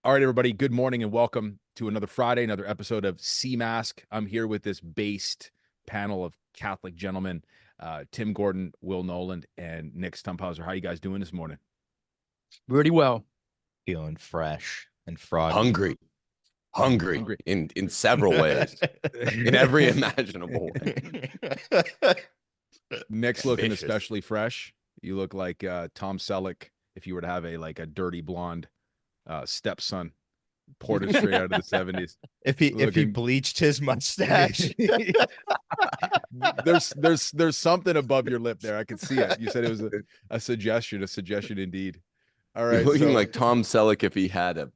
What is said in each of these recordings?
All right, everybody, good morning and welcome to another Friday, another episode of Sea Mask. I'm here with this based panel of Catholic gentlemen, Tim Gordon, Will Noland, and Nick Stumphauser. How you guys doing this morning? Really well. Feeling fresh and froggy. Hungry in several ways, in every imaginable way. Nick's looking Ambitious. especially fresh. You look like Tom Selleck if you were to have a dirty blonde stepson ported straight out of the 70s. If he bleached his mustache. there's something above your lip there. I can see it. You said it was a suggestion indeed. All right. You're looking like Tom Selleck if he had a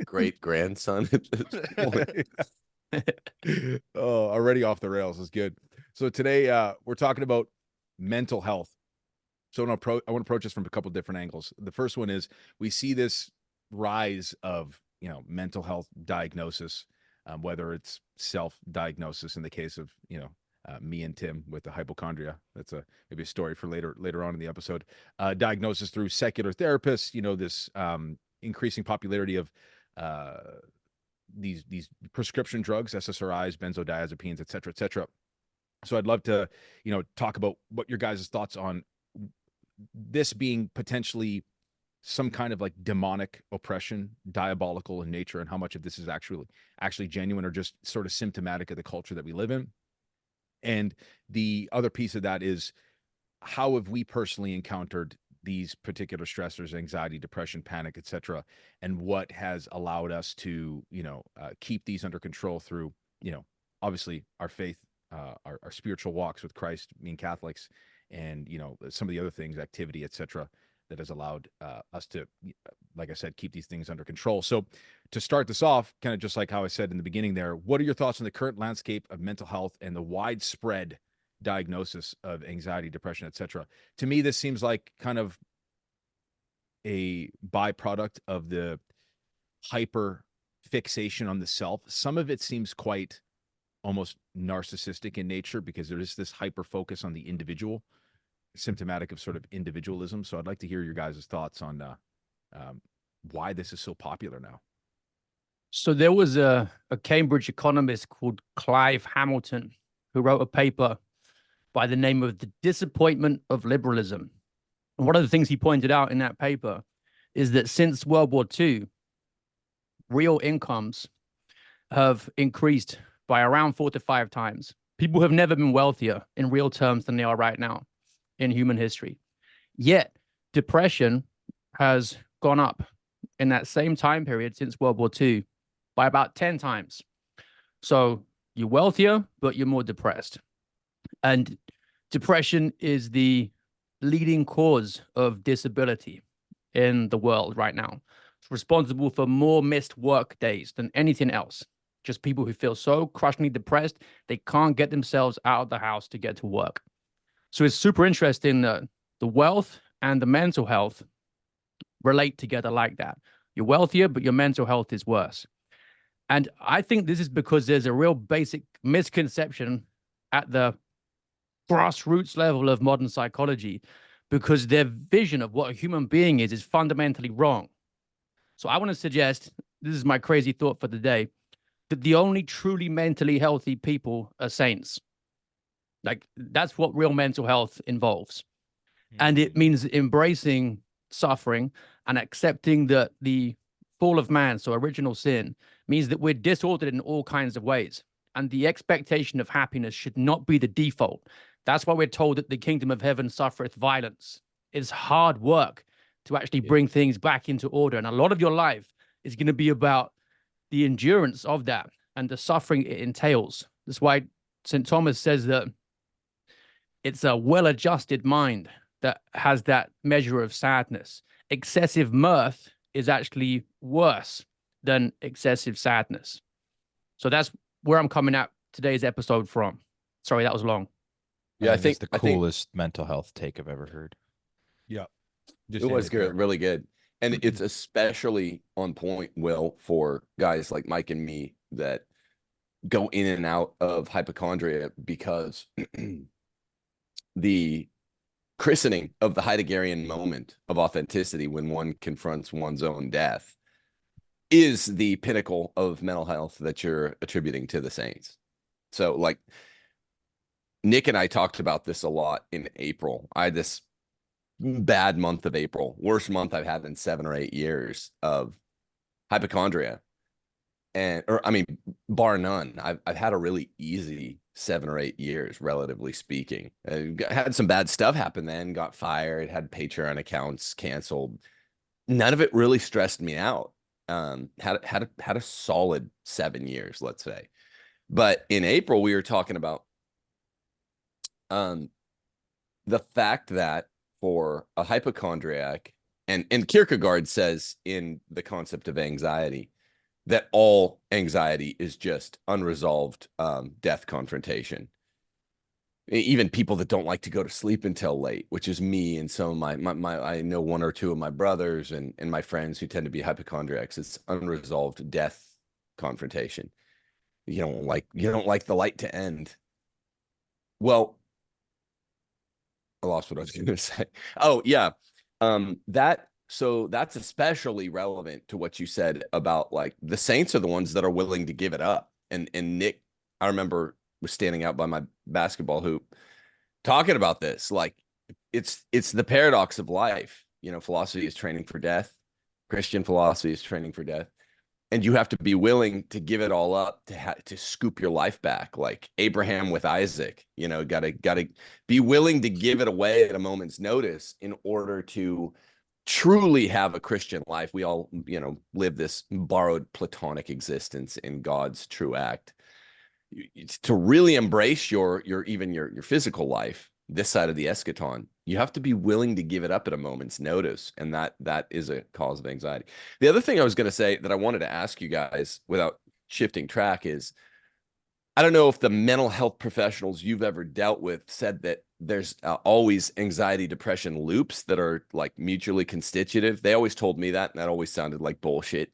great grandson at this point. Oh, already off the rails is good. So today we're talking about mental health. So I want to approach this from a couple different angles. The first one is we see this rise of mental health diagnosis, whether it's self-diagnosis in the case of me and Tim with the hypochondria. That's maybe a story for later on in the episode. Diagnosis through secular therapists. This increasing popularity of these prescription drugs, SSRIs, benzodiazepines, et cetera. So I'd love to talk about what your guys' thoughts on this being potentially some kind of demonic oppression, diabolical in nature, and how much of this is actually genuine or just sort of symptomatic of the culture that we live in. And the other piece of that is, how have we personally encountered these particular stressors, anxiety, depression, panic, etc., and what has allowed us to keep these under control through obviously our faith, our spiritual walks with Christ, being Catholics, and some of the other things, activity, etc., that has allowed us to, like I said, keep these things under control. So to start this off, kind of just like how I said in the beginning there, what are your thoughts on the current landscape of mental health and the widespread diagnosis of anxiety, depression, etc.? To me, this seems like kind of a byproduct of the hyper fixation on the self. Some of it seems quite almost narcissistic in nature because there is this hyper focus on the individual, symptomatic of sort of individualism. So I'd like to hear your guys' thoughts on why this is so popular now. So there was a Cambridge economist called Clive Hamilton who wrote a paper by the name of The Disappointment of Liberalism. And one of the things he pointed out in that paper is that since World War II, real incomes have increased by around 4 to 5 times. People have never been wealthier in real terms than they are right now in human history. Yet depression has gone up in that same time period since World War II by about 10 times. So you're wealthier, but you're more depressed. And depression is the leading cause of disability in the world right now. It's responsible for more missed work days than anything else. Just people who feel so crushingly depressed, they can't get themselves out of the house to get to work. So it's super interesting that the wealth and the mental health relate together like that. You're wealthier, but your mental health is worse. And I think this is because there's a real basic misconception at the grassroots level of modern psychology, because their vision of what a human being is fundamentally wrong. So I want to suggest, this is my crazy thought for the day, that the only truly mentally healthy people are saints. That's what real mental health involves. And it means embracing suffering and accepting that the fall of man, so original sin, means that we're disordered in all kinds of ways. And the expectation of happiness should not be the default. That's why we're told that the kingdom of heaven suffereth violence. It's hard work to actually bring things back into order. And a lot of your life is going to be about the endurance of that and the suffering it entails. That's why St. Thomas says that it's a well-adjusted mind that has that measure of sadness. Excessive mirth is actually worse than excessive sadness. So that's where I'm coming at today's episode from. Sorry, that was long. Yeah, I think it's the coolest mental health take I've ever heard. Yeah. It was good, really good. And it's especially on point, Will, for guys like Mike and me that go in and out of hypochondria, because the christening of the Heideggerian moment of authenticity, when one confronts one's own death, is the pinnacle of mental health that you're attributing to the saints. So like Nick and I talked about this a lot in April. I had this bad month of April, worst month I've had in 7 or 8 years of hypochondria. Or I mean, bar none. I've had a really easy 7 or 8 years, relatively speaking. Had some bad stuff happen then, got fired, had Patreon accounts canceled. None of it really stressed me out. Had a solid 7 years, let's say. But in April, we were talking about the fact that for a hypochondriac, and Kierkegaard says in the concept of anxiety, that all anxiety is just unresolved death confrontation. Even people that don't like to go to sleep until late, which is me and some of my I know 1 or 2 of my brothers and my friends who tend to be hypochondriacs. It's unresolved death confrontation. You don't like the light to end. Well, I lost what I was going to say. Oh yeah, so that's especially relevant to what you said about like the saints are the ones that are willing to give it up. And Nick, I remember, was standing out by my basketball hoop talking about this. Like it's the paradox of life. You know, philosophy is training for death. Christian philosophy is training for death. And you have to be willing to give it all up to scoop your life back, like Abraham with Isaac. You know, gotta be willing to give it away at a moment's notice in order to truly have a Christian life. We all, you know, live this borrowed platonic existence in God's true act. To really embrace your physical life, this side of the eschaton, you have to be willing to give it up at a moment's notice, and that is a cause of anxiety. The other thing I was going to say that I wanted to ask you guys without shifting track is, I don't know if the mental health professionals you've ever dealt with said that there's always anxiety depression loops that are like mutually constitutive. They always told me that, and that always sounded like bullshit,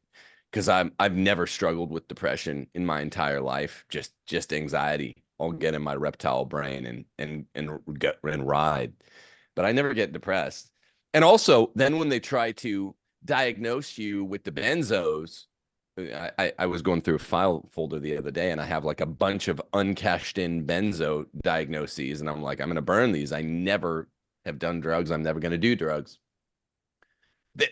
because I've never struggled with depression in my entire life. Just anxiety. I'll get in my reptile brain and ride, but I never get depressed. And also, then when they try to diagnose you with the benzos, I was going through a file folder the other day, and I have like a bunch of uncashed in benzo diagnoses, and I'm like, I'm going to burn these. I never have done drugs. I'm never going to do drugs.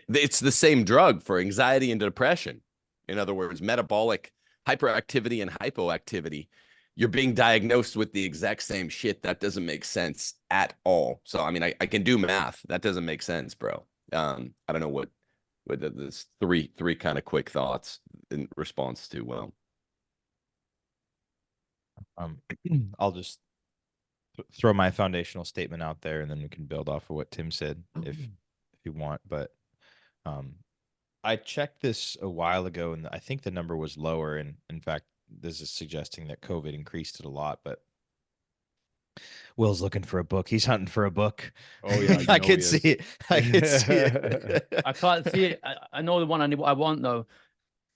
It's the same drug for anxiety and depression. In other words, metabolic hyperactivity and hypoactivity. You're being diagnosed with the exact same shit. That doesn't make sense at all. So, I mean, I can do math. That doesn't make sense, bro. I don't know what there's three kind of quick thoughts in response to, well, I'll just throw my foundational statement out there, and then we can build off of what Tim said if you want. But I checked this a while ago, and I think the number was lower. And in fact, this is suggesting that COVID increased it a lot. But Will's looking for a book. He's hunting for a book. Oh yeah, I can see it. I can see it. I can't see it. I know the one I want though.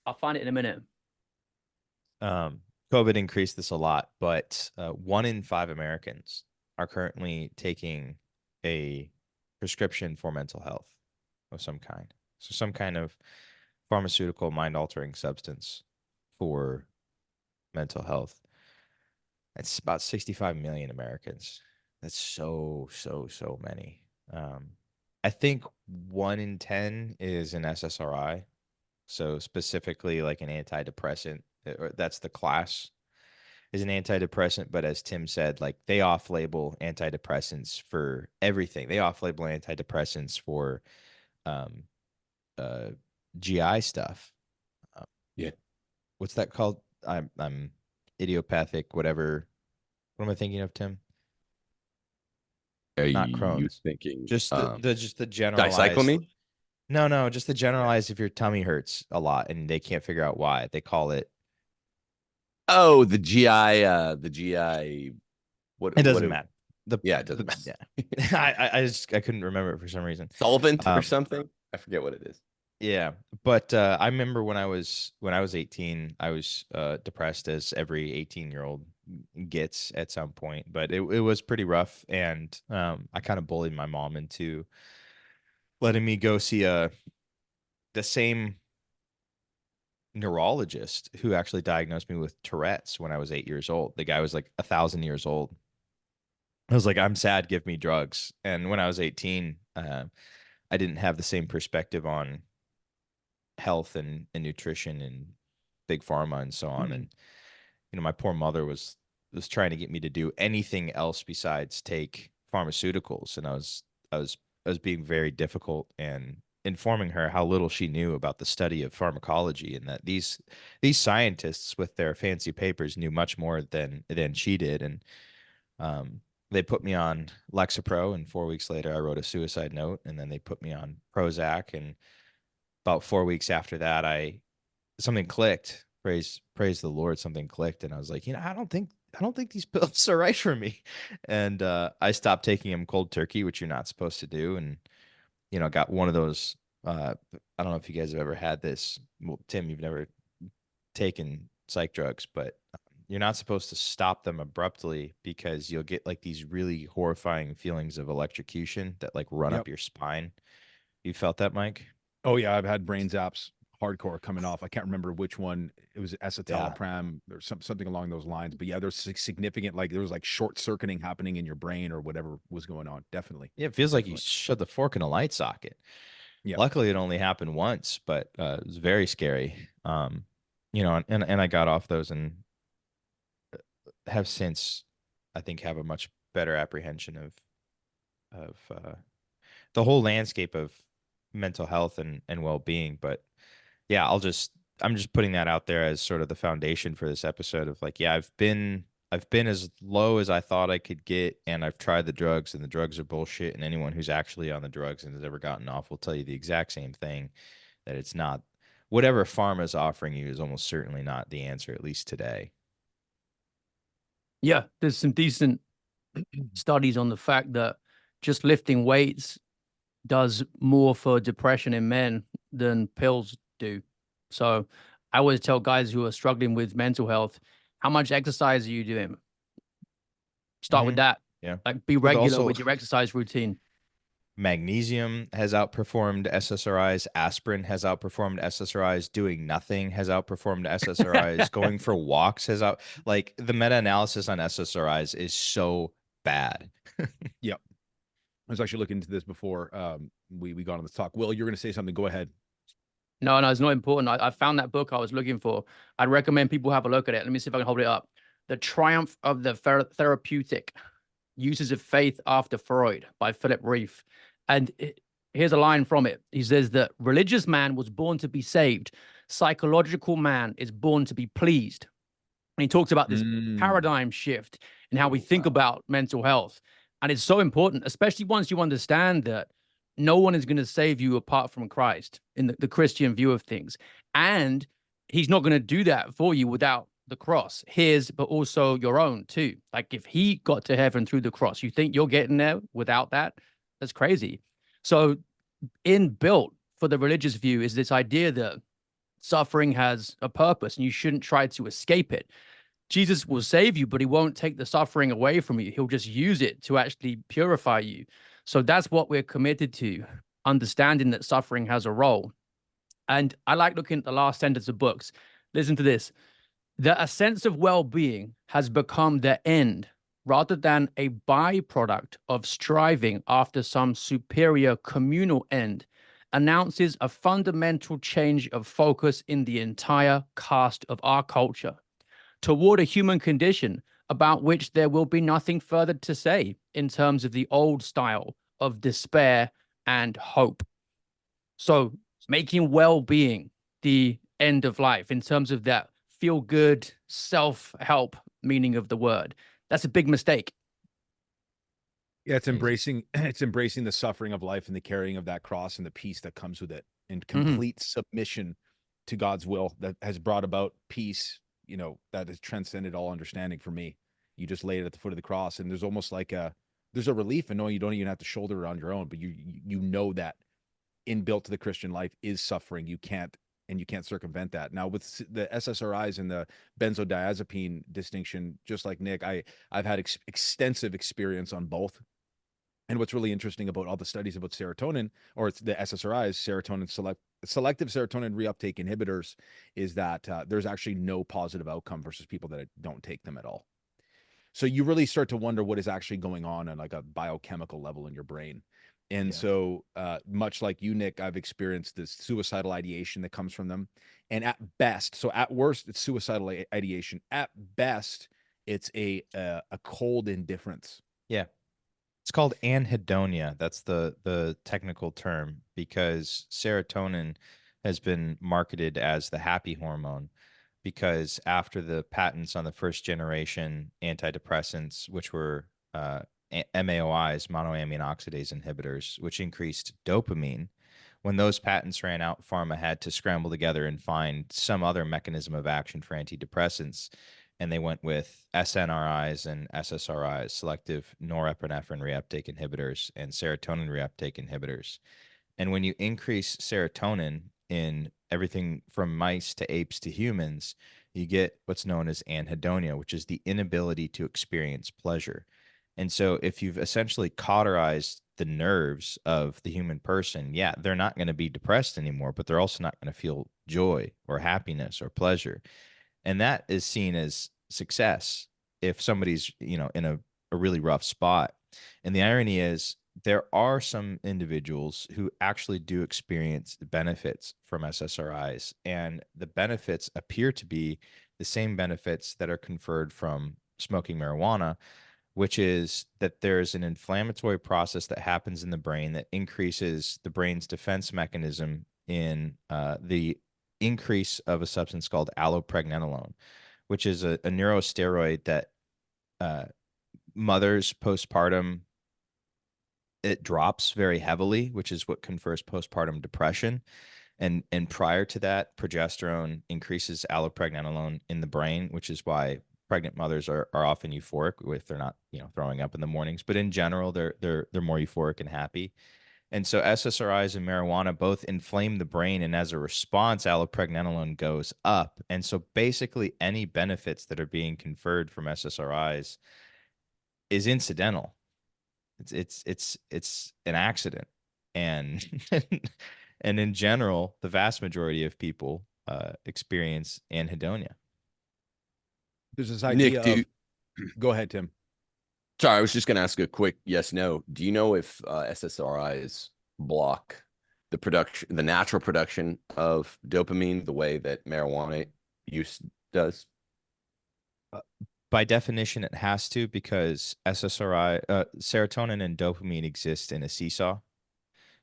I'll find it in a minute. COVID increased this a lot, but 1 in 5 Americans are currently taking a prescription for mental health of some kind. So some kind of pharmaceutical mind-altering substance for mental health. It's about 65 million Americans. That's so many. I think 1 in 10 is an SSRI. So specifically like an antidepressant, or that's the class, is an antidepressant. But as Tim said, like they off-label antidepressants for everything. They off-label antidepressants for GI stuff. Yeah. What's that called? I'm idiopathic, whatever. What am I thinking of, Tim? Are Not you Crohn's. thinking Just the generalized. dicyclomine? No, just the generalized if your tummy hurts a lot and they can't figure out why. They call it. Oh, the GI. It doesn't matter. It doesn't matter. Yeah. I couldn't remember it for some reason. Solvent or something. I forget what it is. Yeah, but I remember when I was 18, I was depressed, as every 18-year-old gets at some point. But it was pretty rough, and I kind of bullied my mom into letting me go see the same neurologist who actually diagnosed me with Tourette's when I was 8 years old. The guy was like 1,000 years old. I was like, I'm sad, give me drugs. And when I was 18, I didn't have the same perspective on health and nutrition and big pharma and so on. And, you know, my poor mother was trying to get me to do anything else besides take pharmaceuticals. And I was being very difficult and informing her how little she knew about the study of pharmacology, and that these scientists with their fancy papers knew much more than she did. And they put me on Lexapro, and 4 weeks later I wrote a suicide note, and then they put me on Prozac, and about 4 weeks after that something clicked. Praise the Lord, something clicked, and I was like, you know, I don't think these pills are right for me. And I stopped taking them cold turkey, which you're not supposed to do. And, you know, got one of those, I don't know if you guys have ever had this. Well, Tim, you've never taken psych drugs, but you're not supposed to stop them abruptly, because you'll get like these really horrifying feelings of electrocution that like run up your spine. You felt that, Mike? Oh yeah, I've had brain zaps hardcore coming off. I can't remember which one. It was escitalopram or something along those lines. But yeah, there's significant, like there was like short circuiting happening in your brain or whatever was going on. Definitely. Yeah, it feels like you shut the fork in a light socket. Yeah. Luckily, it only happened once, but it was very scary. You know, and I got off those and have since, I think, have a much better apprehension of the whole landscape of mental health and well-being. But yeah, I'm just putting that out there as sort of the foundation for this episode of like, yeah, I've been as low as I thought I could get, and I've tried the drugs, and the drugs are bullshit. And anyone who's actually on the drugs and has ever gotten off will tell you the exact same thing, that it's not, whatever pharma is offering you is almost certainly not the answer, at least today. Yeah, there's some decent studies on the fact that just lifting weights does more for depression in men than pills do. So I always tell guys who are struggling with mental health, how much exercise are you doing? Start with that. Yeah. Like be regular with your exercise routine. Magnesium has outperformed SSRIs. Aspirin has outperformed SSRIs. Doing nothing has outperformed SSRIs. Going for walks has like the meta-analysis on SSRIs is so bad. Yep. I was actually looking into this before we got on this talk. Will, you're going to say something. Go ahead. No, it's not important. I found that book I was looking for. I'd recommend people have a look at it. Let me see if I can hold it up. The Triumph of the Therapeutic: Uses of Faith After Freud by Philip Reif. And here's a line from it. He says that religious man was born to be saved. Psychological man is born to be pleased. And he talks about this paradigm shift in how we think about mental health. And it's so important, especially once you understand that no one is going to save you apart from Christ in the Christian view of things. And he's not going to do that for you without the cross, his, but also your own too. Like if he got to heaven through the cross, you think you're getting there without that? That's crazy. So inbuilt for the religious view is this idea that suffering has a purpose and you shouldn't try to escape it. Jesus will save you, but he won't take the suffering away from you. He'll just use it to actually purify you. So that's what we're committed to, understanding that suffering has a role. And I like looking at the last sentence of books. Listen to this. That a sense of well-being has become the end rather than a byproduct of striving after some superior communal end announces a fundamental change of focus in the entire cast of our culture toward a human condition about which there will be nothing further to say in terms of the old style of despair and hope. So making well-being the end of life in terms of that feel-good self-help meaning of the word, that's a big mistake. Yeah, it's embracing the suffering of life and the carrying of that cross and the peace that comes with it, and complete submission to God's will that has brought about peace, you know, that has transcended all understanding for me. You just lay it at the foot of the cross, and there's almost like there's a relief in knowing you don't even have to shoulder it on your own, but you know that inbuilt to the Christian life is suffering. You can't circumvent that. Now with the SSRIs and the benzodiazepine distinction, just like Nick, I've had extensive experience on both. And what's really interesting about all the studies about serotonin, or it's the SSRIs, selective serotonin reuptake inhibitors, is that there's actually no positive outcome versus people that don't take them at all. So you really start to wonder what is actually going on like a biochemical level in your brain. And so much like you, Nick, I've experienced this suicidal ideation that comes from them. And at best, so at worst, it's suicidal ideation. At best, it's a cold indifference. Yeah. It's called anhedonia. That's the technical term, because serotonin has been marketed as the happy hormone, because after the patents on the first generation antidepressants, which were MAOIs, monoamine oxidase inhibitors, which increased dopamine, when those patents ran out, pharma had to scramble together and find some other mechanism of action for antidepressants. And they went with SNRIs and SSRIs, selective norepinephrine reuptake inhibitors and serotonin reuptake inhibitors. And when you increase serotonin in everything from mice to apes to humans, you get what's known as anhedonia, which is the inability to experience pleasure. And so if you've essentially cauterized the nerves of the human person, yeah, they're not going to be depressed anymore, but they're also not going to feel joy or happiness or pleasure. And that is seen as success if somebody's, in a really rough spot. And the irony is there are some individuals who actually do experience the benefits from SSRIs, and the benefits appear to be the same benefits that are conferred from smoking marijuana, which is that there's an inflammatory process that happens in the brain that increases the brain's defense mechanism in the increase of a substance called allopregnanolone, which is a neurosteroid that mothers postpartum, it drops very heavily, which is what confers postpartum depression. And prior to that, progesterone increases allopregnanolone in the brain, which is why pregnant mothers are often euphoric if they're not, throwing up in the mornings. But in general, they're more euphoric and happy. And so SSRIs and marijuana both inflame the brain, and as a response, allopregnanolone goes up. And so basically any benefits that are being conferred from SSRIs is incidental. It's an accident. And and in general, the vast majority of people experience anhedonia. There's this idea Nick, go ahead, Tim. Sorry, I was just going to ask a quick yes, no. Do you know if SSRIs block the natural production of dopamine the way that marijuana use does? By definition, it has to, because serotonin and dopamine exist in a seesaw.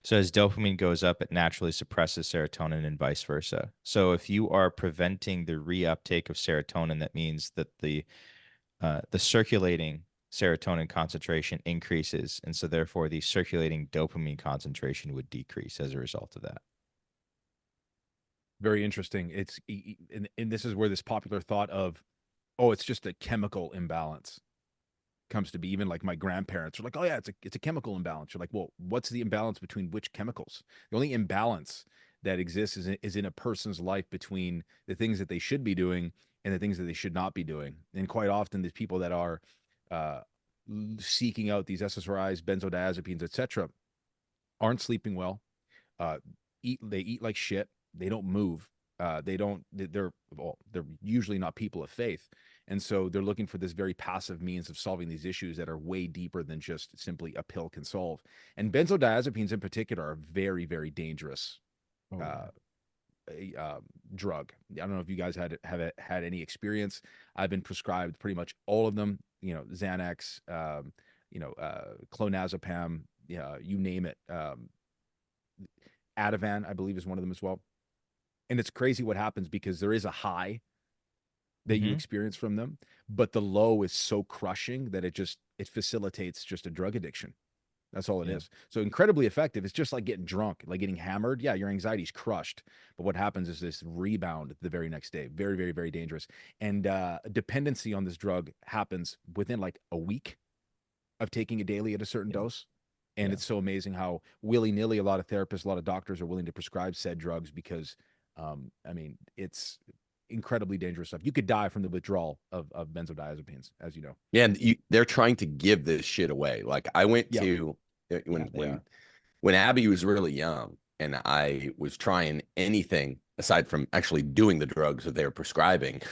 So as dopamine goes up, it naturally suppresses serotonin and vice versa. So if you are preventing the reuptake of serotonin, that means that the circulating serotonin concentration increases, and so therefore the circulating dopamine concentration would decrease as a result of that. Very interesting. It's and this is where this popular thought of, oh, it's just a chemical imbalance comes to be. Even like my grandparents are like, oh yeah, it's a chemical imbalance. You're like, well, what's the imbalance between which chemicals? The only imbalance that exists is in a person's life between the things that they should be doing and the things that they should not be doing. And quite often, these people that are seeking out these SSRIs, benzodiazepines, etc., aren't sleeping well. They eat like shit. They don't move. They're usually not people of faith. And so they're looking for this very passive means of solving these issues that are way deeper than just simply a pill can solve. And benzodiazepines in particular are very, very dangerous drug. I don't know if you guys have had any experience. I've been prescribed pretty much all of them, Xanax, clonazepam, you name it. Ativan, I believe, is one of them as well. And it's crazy what happens, because there is a high that you experience from them, but the low is so crushing that it facilitates just a drug addiction. That's all it is. So incredibly effective. It's just like getting drunk, like getting hammered. Yeah, your anxiety's crushed, but what happens is this rebound the very next day. Very, very, very dangerous. And dependency on this drug happens within like a week of taking it daily at a certain dose. And it's so amazing how willy-nilly a lot of therapists, a lot of doctors are willing to prescribe said drugs because, it's incredibly dangerous stuff. You could die from the withdrawal of benzodiazepines, as you know. Yeah, and they're trying to give this shit away. Like I went to When Abby was really young and I was trying anything aside from actually doing the drugs that they were prescribing,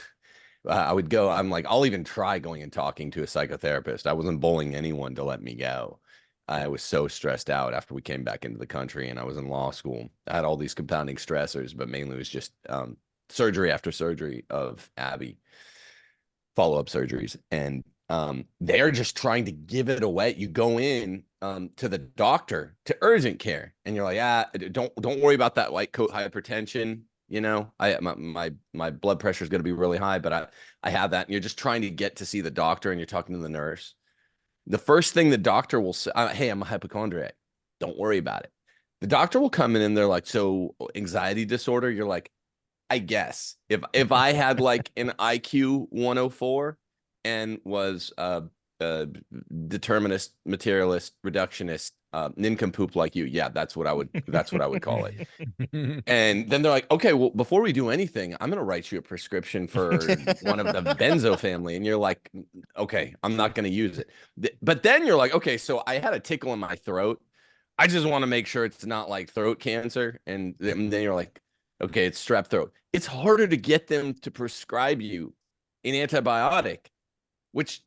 I would go, I'm like, I'll even try going and talking to a psychotherapist. I wasn't bullying anyone to let me go. I was so stressed out after we came back into the country and I was in law school. I had all these compounding stressors, but mainly it was just surgery after surgery of Abby, follow-up surgeries. And they're just trying to give it away. You go in to the doctor, to urgent care, and you're like, don't worry about that white coat hypertension. You know, my blood pressure is going to be really high, but I have that. And you're just trying to get to see the doctor and you're talking to the nurse. The first thing the doctor will say, hey, I'm a hypochondriac. Don't worry about it. The doctor will come in and they're like, so anxiety disorder? You're like, I guess if I had like an IQ 104 and was a determinist, materialist, reductionist, nincompoop like you, yeah, that's what I would call it. And then they're like, okay, well, before we do anything, I'm gonna write you a prescription for one of the benzo family. And you're like, okay, I'm not gonna use it. But then you're like, okay, so I had a tickle in my throat. I just want to make sure it's not like throat cancer. And then you're like, okay, it's strep throat. It's harder to get them to prescribe you an antibiotic, which,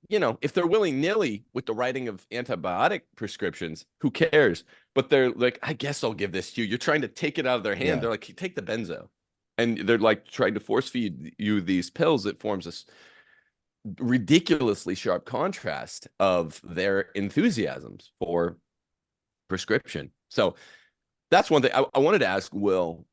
you know, if they're willy-nilly with the writing of antibiotic prescriptions, who cares? But they're like, I guess I'll give this to you. You're trying to take it out of their hand. Yeah. They're like, take the benzo. And they're like trying to force feed you these pills that forms this ridiculously sharp contrast of their enthusiasms for prescription. So that's one thing. I wanted to ask Will,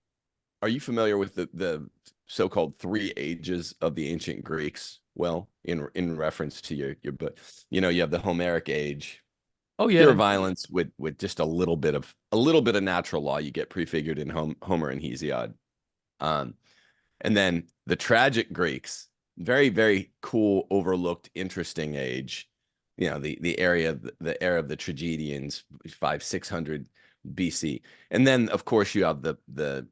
are you familiar with the so-called 3 ages of the ancient Greeks? Well, in reference to your book, you know, you have the Homeric age. Oh yeah, pure violence with just a little bit of natural law. You get prefigured in Homer and Hesiod, and then the tragic Greeks, very, very cool, overlooked, interesting age. You know, the era of the tragedians, 500-600 BC, and then of course you have the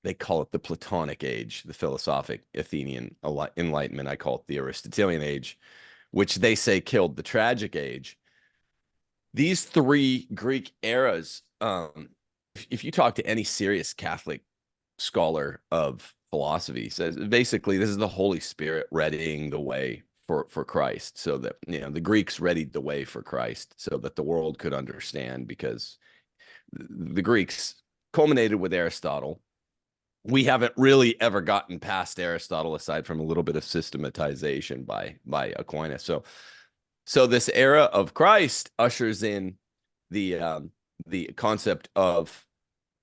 they call it the Platonic age, the philosophic Athenian Enlightenment. I call it the Aristotelian age, which they say killed the tragic age. These 3 Greek eras, if you talk to any serious Catholic scholar of philosophy, says basically this is the Holy Spirit readying the way for Christ, so that, you know, the Greeks readied the way for Christ so that the world could understand, because the Greeks culminated with Aristotle. We haven't really ever gotten past Aristotle aside from a little bit of systematization by Aquinas. So this era of Christ ushers in the concept of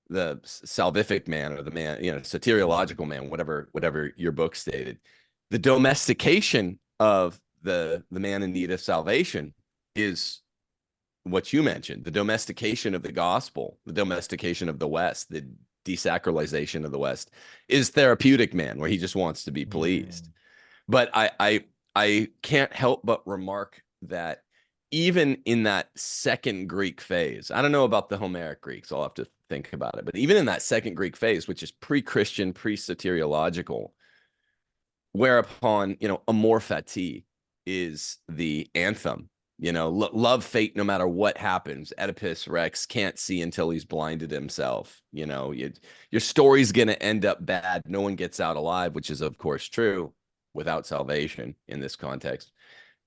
the salvific man, or the man, you know, soteriological man, whatever your book stated. The domestication of the man in need of salvation is what you mentioned, the domestication of the gospel, the domestication of the West, the desacralization of the West is therapeutic man, where he just wants to be pleased. But I can't help but remark that even in that second Greek phase, I don't know about the Homeric Greeks, I'll have to think about it, but even in that second Greek phase, which is pre-Christian, pre-soteriological, whereupon, you know, amor fati is the anthem. You know, love fate no matter what happens. Oedipus Rex can't see until he's blinded himself. You know, your story's going to end up bad. No one gets out alive, which is, of course, true without salvation in this context.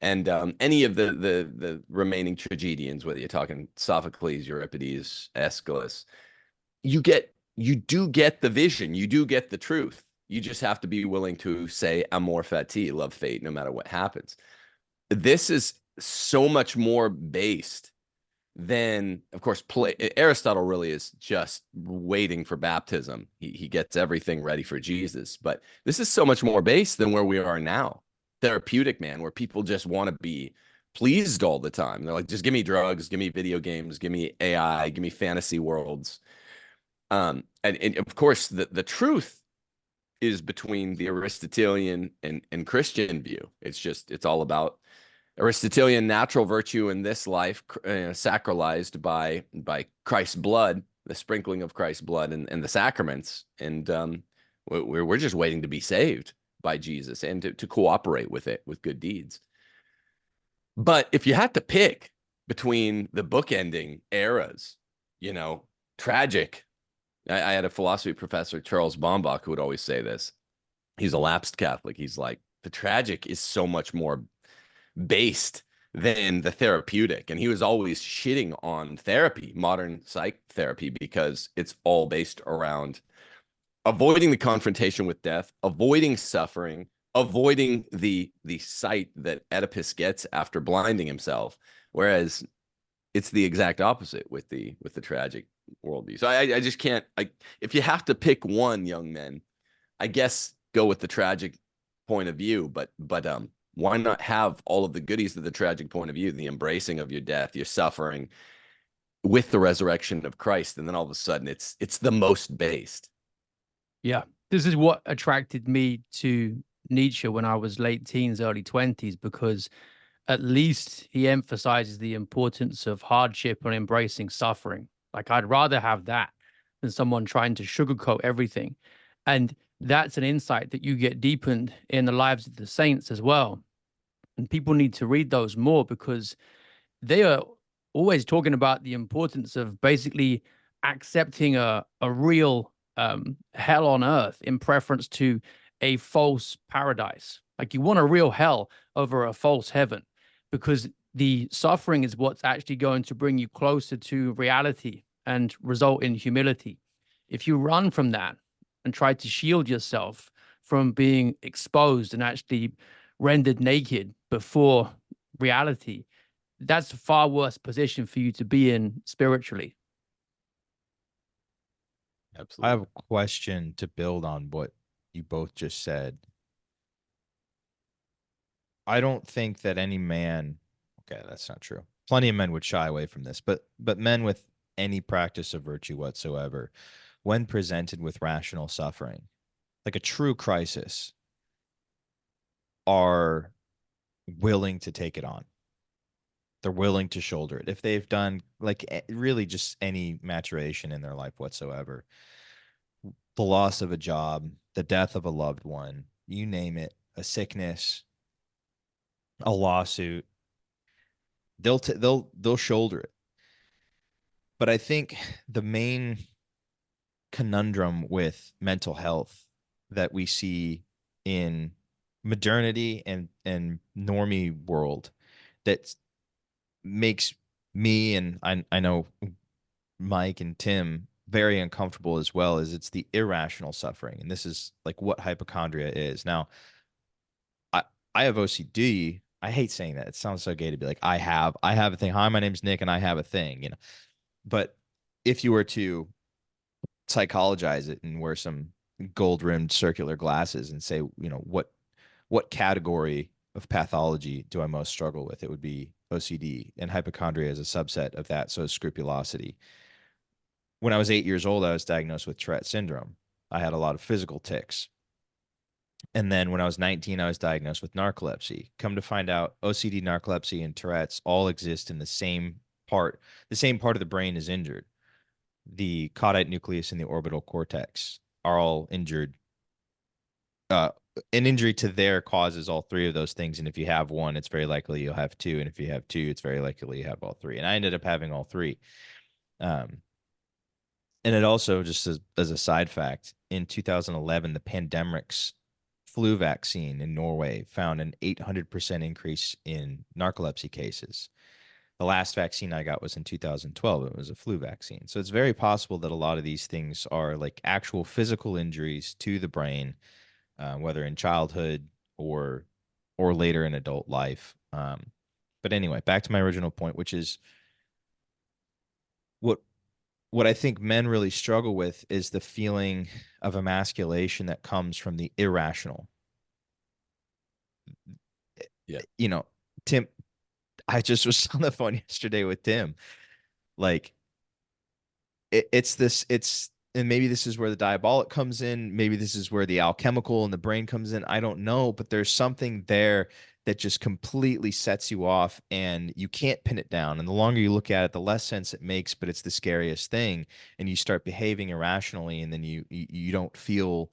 And any of the remaining tragedians, whether you're talking Sophocles, Euripides, Aeschylus, you do get the vision. You do get the truth. You just have to be willing to say amor fati, love fate, no matter what happens. This is so much more based than, of course, Aristotle really is just waiting for baptism. He gets everything ready for Jesus, but this is so much more based than where we are now. Therapeutic man, where people just want to be pleased all the time. They're like, just give me drugs, give me video games, give me AI, give me fantasy worlds. And of course, the truth is between the Aristotelian and Christian view. It's all about Aristotelian natural virtue in this life, sacralized by Christ's blood, the sprinkling of Christ's blood and the sacraments. And we're just waiting to be saved by Jesus and to cooperate with it with good deeds. But if you had to pick between the bookending eras, you know, tragic. I had a philosophy professor, Charles Bombach, who would always say this. He's a lapsed Catholic. He's like, the tragic is so much more based than the therapeutic. And he was always shitting on therapy, modern psych therapy, because it's all based around avoiding the confrontation with death, avoiding suffering, avoiding the sight that Oedipus gets after blinding himself. Whereas it's the exact opposite with the tragic worldview. So I just can't. If you have to pick one, young men, I guess go with the tragic point of view. But why not have all of the goodies of the tragic point of view, the embracing of your death, your suffering, with the resurrection of Christ, and then all of a sudden it's the most based. Yeah, this is what attracted me to Nietzsche when I was late teens, early 20s, because at least he emphasizes the importance of hardship and embracing suffering. Like, I'd rather have that than someone trying to sugarcoat everything. And that's an insight that you get deepened in the lives of the saints as well. And people need to read those more, because they are always talking about the importance of basically accepting a real hell on earth in preference to a false paradise. Like, you want a real hell over a false heaven, because the suffering is what's actually going to bring you closer to reality and result in humility. If you run from that and try to shield yourself from being exposed and actually rendered naked before reality, that's a far worse position for you to be in spiritually. Absolutely. I have a question to build on what you both just said. I don't think that any man, okay, that's not true. Plenty of men would shy away from this, but men with any practice of virtue whatsoever, when presented with rational suffering, like a true crisis, are willing to take it on. They're willing to shoulder it. If they've done like really just any maturation in their life whatsoever, the loss of a job, the death of a loved one, you name it, a sickness, a lawsuit, they'll shoulder it. But I think the main conundrum with mental health that we see in modernity and normie world that makes me, and I know Mike and Tim, very uncomfortable as well, is it's the irrational suffering. And this is like what hypochondria is. Now, I have OCD. I hate saying that. It sounds so gay to be like, I have a thing. Hi, my name's Nick and I have a thing, you know. But if you were to psychologize it and wear some gold-rimmed circular glasses and say, you know, what category of pathology do I most struggle with? It would be OCD, and hypochondria is a subset of that. So is scrupulosity. When I was 8 years old, I was diagnosed with Tourette syndrome. I had a lot of physical tics. And then when I was 19, I was diagnosed with narcolepsy. Come to find out, OCD, narcolepsy, and Tourette's all exist in the same part. The same part of the brain is injured. The caudate nucleus and the orbital cortex are all injured. An injury to their causes all three of those things. And if you have one, it's very likely you'll have two. And if you have two, it's very likely you have all three. And I ended up having all three. And it also, just as a side fact, in 2011, the pandemic's flu vaccine in Norway found an 800% increase in narcolepsy cases. The last vaccine I got was in 2012. It was a flu vaccine. So it's very possible that a lot of these things are like actual physical injuries to the brain, whether in childhood or later in adult life. But anyway, back to my original point, which is what I think men really struggle with is the feeling of emasculation that comes from the irrational. Yeah. You know, Tim, I just was on the phone yesterday with Tim. Like, and maybe this is where the diabolic comes in. Maybe this is where the alchemical in the brain comes in. I don't know, but there's something there that just completely sets you off and you can't pin it down. And the longer you look at it, the less sense it makes, but it's the scariest thing. And you start behaving irrationally, and then you don't feel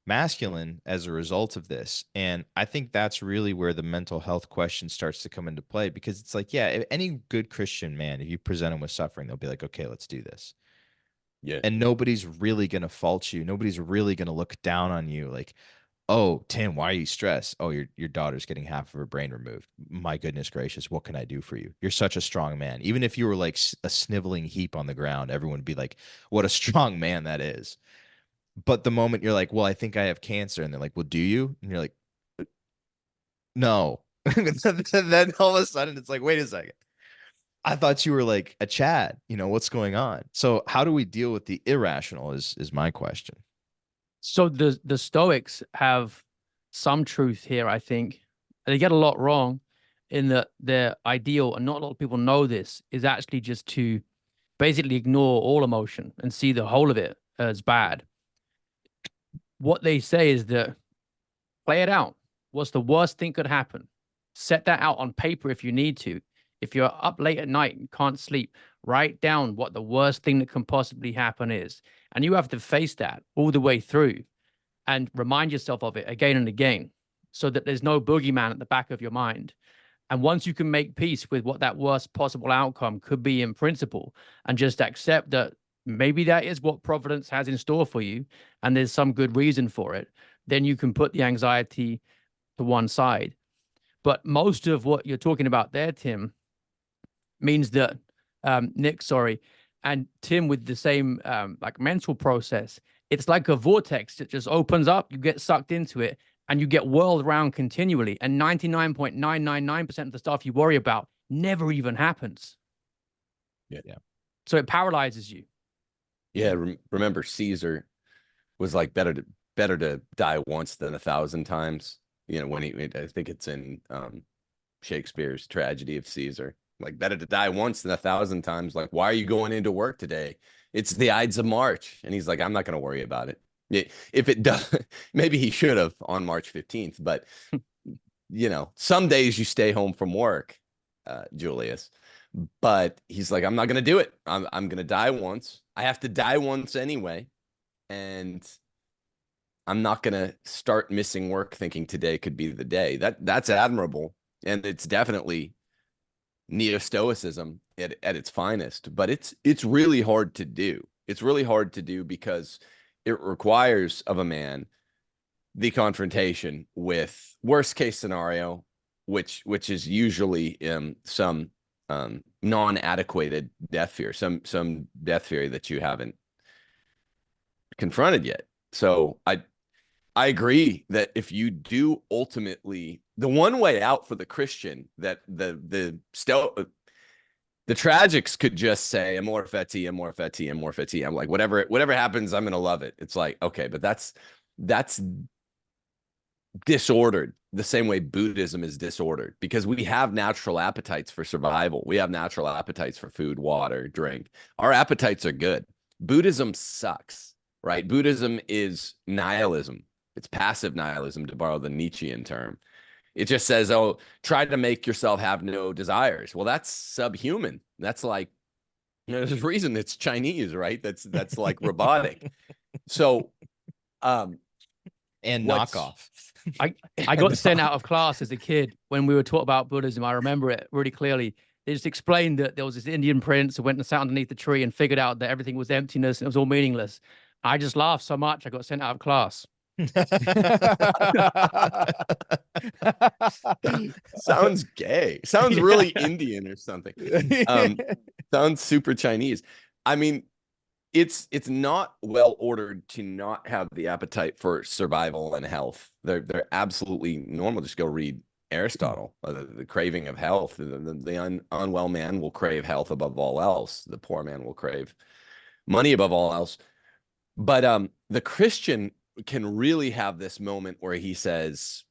masculine as a result of this. And I think that's really where the mental health question starts to come into play, because it's like, yeah, if any good Christian man, if you present him with suffering, they'll be like, okay, let's do this. Yeah. And nobody's really going to fault you. Nobody's really going to look down on you. Like, oh, Tim, why are you stressed? Oh, your daughter's getting half of her brain removed. My goodness gracious, what can I do for you? You're such a strong man. Even if you were like a sniveling heap on the ground, everyone would be like, what a strong man that is. But the moment you're like, well, I think I have cancer, and they're like, well, do you? And you're like, no. Then all of a sudden it's like, wait a second. I thought you were like a Chad. You know, what's going on? So how do we deal with the irrational is my question. So the Stoics have some truth here, I think. They get a lot wrong in that their ideal, and not a lot of people know this, is actually just to basically ignore all emotion and see the whole of it as bad. What they say is that play it out. What's the worst thing could happen? Set that out on paper if you need to. If you're up late at night and can't sleep, write down what the worst thing that can possibly happen is. And you have to face that all the way through and remind yourself of it again and again so that there's no boogeyman at the back of your mind. And once you can make peace with what that worst possible outcome could be in principle, and just accept that maybe that is what Providence has in store for you and there's some good reason for it, then you can put the anxiety to one side. But most of what you're talking about there, Tim, means that Nick, sorry, and Tim with the same like mental process, it's like a vortex that just opens up, you get sucked into it, and you get whirled around continually. And 99.999% of the stuff you worry about never even happens. Yeah. So it paralyzes you. Yeah. Remember, Caesar was like better to die once than 1,000 times. You know, when I think it's in Shakespeare's tragedy of Caesar. Like, better to die once than 1,000 times. Like, why are you going into work today? It's the Ides of March. And he's like, I'm not going to worry about it. If it does, maybe he should have on March 15th. But, you know, some days you stay home from work, Julius. But he's like, I'm not going to do it. I'm going to die once. I have to die once anyway. And I'm not going to start missing work thinking today could be the day. That's admirable. And it's definitely neo-stoicism at its finest, but it's really hard to do. It's really hard to do because it requires of a man the confrontation with worst case scenario, which is usually some non-adequated death fear, some death fear that you haven't confronted yet. So I agree that if you do ultimately, the one way out for the Christian, that the tragics could just say amor fati, amor fati, amor fati. I'm like, whatever happens, I'm gonna love it. It's like, okay, but that's disordered the same way Buddhism is disordered, because we have natural appetites for survival. We have natural appetites for food, water, drink. Our appetites are good. Buddhism sucks, right? Buddhism is nihilism. It's passive nihilism, to borrow the Nietzschean term. It just says, oh, try to make yourself have no desires. Well, that's subhuman. That's like, you know, there's a reason it's Chinese, right? That's like robotic. So, and knockoff. I got sent out of class as a kid when we were taught about Buddhism. I remember it really clearly. They just explained that there was this Indian prince who went and sat underneath the tree and figured out that everything was emptiness and it was all meaningless. I just laughed so much I got sent out of class. Sounds gay. Sounds really Indian or something. Sounds super Chinese. I mean, it's not well ordered to not have the appetite for survival and health. They're absolutely normal. Just go read Aristotle, the craving of health. The unwell man will crave health above all else. The poor man will crave money above all else. But the Christian can really have this moment where he says,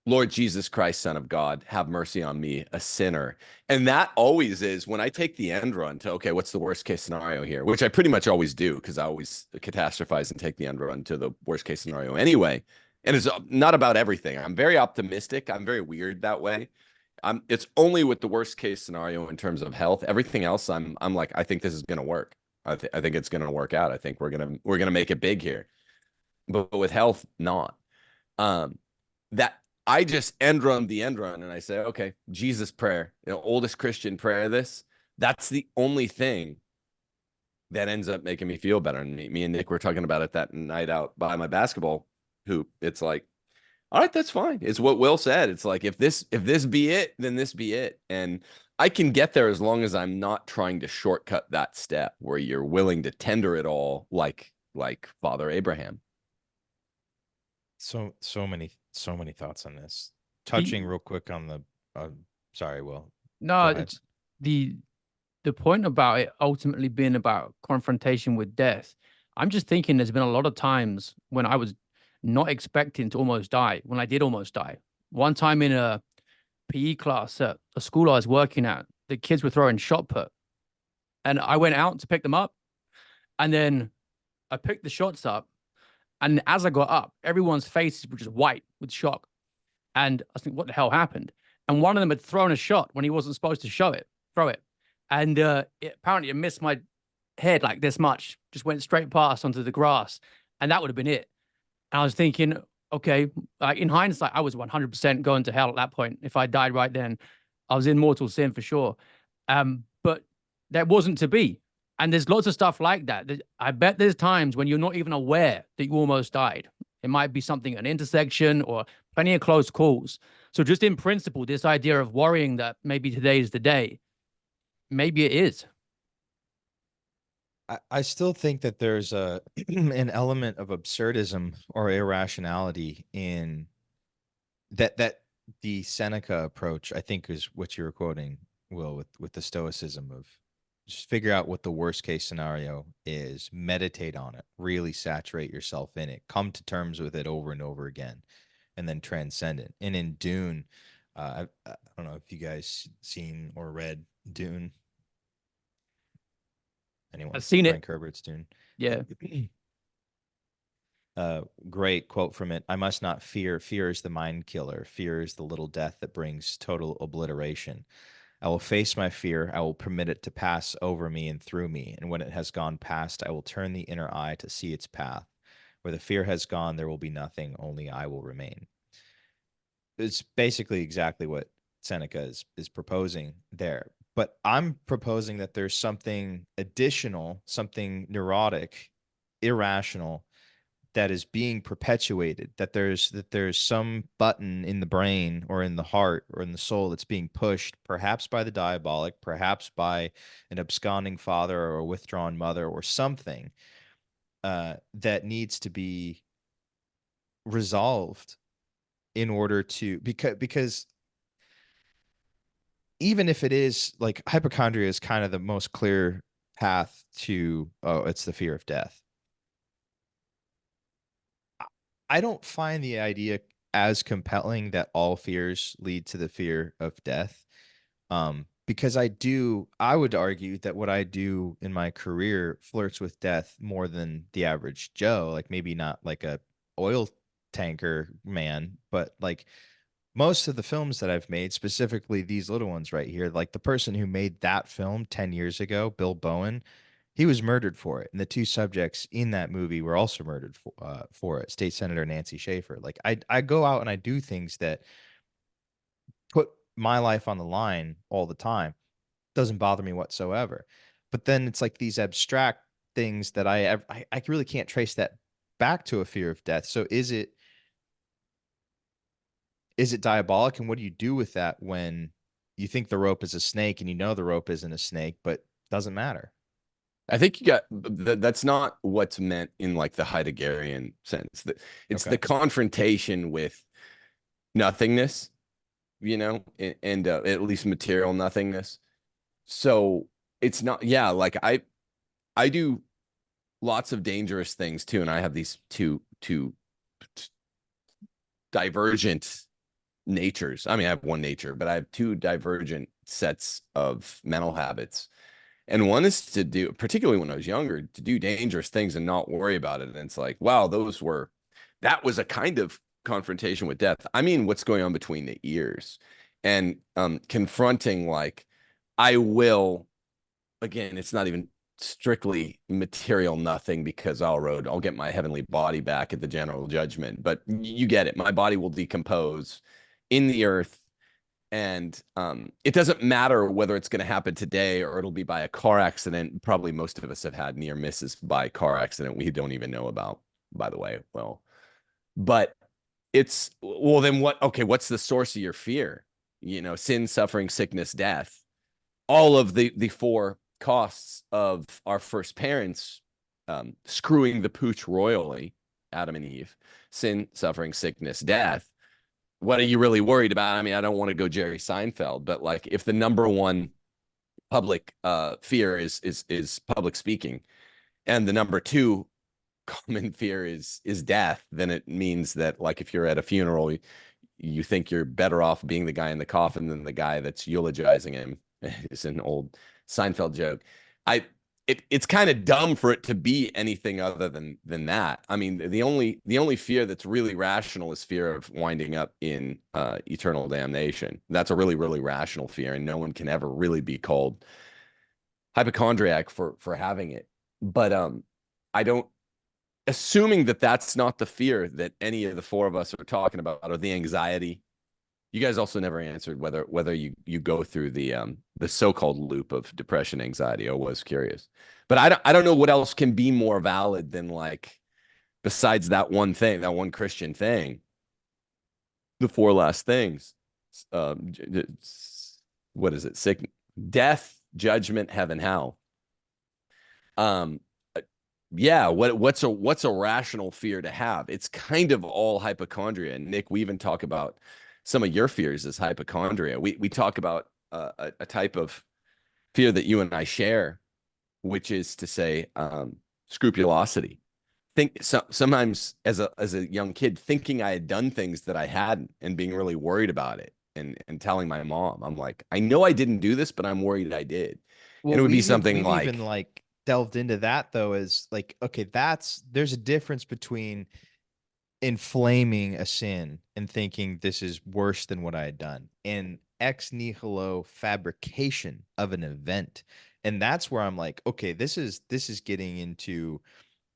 Lord Jesus Christ, Son of God, have mercy on me, a sinner. And that always is, when I take the end run to, okay, what's the worst case scenario here? Which I pretty much always do, because I always catastrophize and take the end run to the worst case scenario anyway. And it's not about everything. I'm very optimistic. I'm very weird that way. It's only with the worst case scenario in terms of health. Everything else, I'm like, I think this is going to work. I think it's going to work out. I think we're gonna make it big here. but with health, not. That I just end run the end run and I say, okay, Jesus prayer, oldest Christian prayer. That's the only thing that ends up making me feel better. And me and Nick were talking about it that night out by my basketball hoop. It's like, all right, that's fine. It's what Will said. It's like, if this be it, then this be it. And I can get there as long as I'm not trying to shortcut that step where you're willing to tender it all like Father Abraham. So many thoughts on this. Touching real quick on the sorry, Will. No, it's the point about it ultimately being about confrontation with death. I'm just thinking there's been a lot of times when I was not expecting to almost die, when I did almost die. One time in a PE class at a school I was working at, the kids were throwing shot put. And I went out to pick them up. And then I picked the shots up. And as I got up, everyone's faces were just white with shock. And I was thinking, what the hell happened? And one of them had thrown a shot when he wasn't supposed to throw it. And apparently it missed my head like this much, just went straight past onto the grass. And that would have been it. And I was thinking, okay, in hindsight, I was 100% going to hell at that point. If I died right then, I was in mortal sin for sure. But that wasn't to be. And there's lots of stuff like that. I bet there's times when you're not even aware that you almost died. It might be something, an intersection or plenty of close calls. So just in principle, this idea of worrying that maybe today is the day, maybe it is. I still think that there's an element of absurdism or irrationality in that the Seneca approach, I think, is what you were quoting, Will, with the stoicism of just figure out what the worst case scenario is, meditate on it, really saturate yourself in it, come to terms with it over and over again, and then transcend it. And in Dune, I don't know if you guys seen or read Dune. Anyone? I've seen Frank it. Herbert's Dune. Yeah. Great quote from it. I must not fear. Fear is the mind killer. Fear is the little death that brings total obliteration. I will face my fear. I will permit it to pass over me and through me. And when it has gone past, I will turn the inner eye to see its path. Where the fear has gone, there will be nothing. Only I will remain. It's basically exactly what Seneca is proposing there. But I'm proposing that there's something additional, something neurotic, irrational, that is being perpetuated, that there's some button in the brain or in the heart or in the soul that's being pushed, perhaps by the diabolic, perhaps by an absconding father or a withdrawn mother or something that needs to be resolved in order to, because even if it is like hypochondria is kind of the most clear path to, it's the fear of death. I don't find the idea as compelling that all fears lead to the fear of death. Because I would argue that what I do in my career flirts with death more than the average Joe, like maybe not like a oil tanker man, but like most of the films that I've made, specifically these little ones right here, like the person who made that film 10 years ago, Bill Bowen, he was murdered for it. And the two subjects in that movie were also murdered for it. State Senator Nancy Schaefer. Like I go out and I do things that put my life on the line all the time. Doesn't bother me whatsoever. But then it's like these abstract things that I really can't trace that back to a fear of death. So is it diabolic? And what do you do with that when you think the rope is a snake and you know the rope isn't a snake, but doesn't matter? I think that's not what's meant in like the Heideggerian sense. It's the confrontation with nothingness, and at least material nothingness. So it's not, like I do lots of dangerous things too, and I have these two divergent natures. I mean, I have one nature, but I have two divergent sets of mental habits. And one is to do, particularly when I was younger, to do dangerous things and not worry about it. And it's like, wow, that was a kind of confrontation with death. I mean, what's going on between the ears and confronting, like, I will, again, it's not even strictly material nothing, because I'll get my heavenly body back at the general judgment. But you get it. My body will decompose in the earth. And it doesn't matter whether it's going to happen today or it'll be by a car accident. Probably most of us have had near misses by car accident we don't even know about, by the way. Well, but then what? Okay, what's the source of your fear? Sin, suffering, sickness, death. All of the four costs of our first parents screwing the pooch royally, Adam and Eve. Sin, suffering, sickness, death. What are you really worried about? I mean, I don't want to go Jerry Seinfeld, but like, if the number one public fear is public speaking, and the number two common fear is death, then it means that, like, if you're at a funeral, you think you're better off being the guy in the coffin than the guy that's eulogizing him. It's an old Seinfeld joke. It's kind of dumb for it to be anything other than that. I mean, the only fear that's really rational is fear of winding up in eternal damnation. That's a really, really rational fear, and no one can ever really be called hypochondriac for having it. But I don't, assuming that that's not the fear that any of the four of us are talking about, or the anxiety. You guys also never answered whether you go through the so-called loop of depression, anxiety. I was curious, but I don't know what else can be more valid than, like, besides that one thing, that one Christian thing, the four last things. What is it? Sick, death, judgment, heaven, hell. Yeah. What's a rational fear to have? It's kind of all hypochondria. And Nick, we even talk about some of your fears as hypochondria. We talk about a type of fear that you and I share, which is to say, scrupulosity. Sometimes as a young kid, thinking I had done things that I hadn't, and being really worried about it, and telling my mom, I'm like, I know I didn't do this, but I'm worried I did. Well, and it would be we've something even like, even like delved into that, though, as like, okay, there's a difference between inflaming a sin and thinking this is worse than what I had done, and ex nihilo fabrication of an event. And that's where I'm like, okay, this is getting into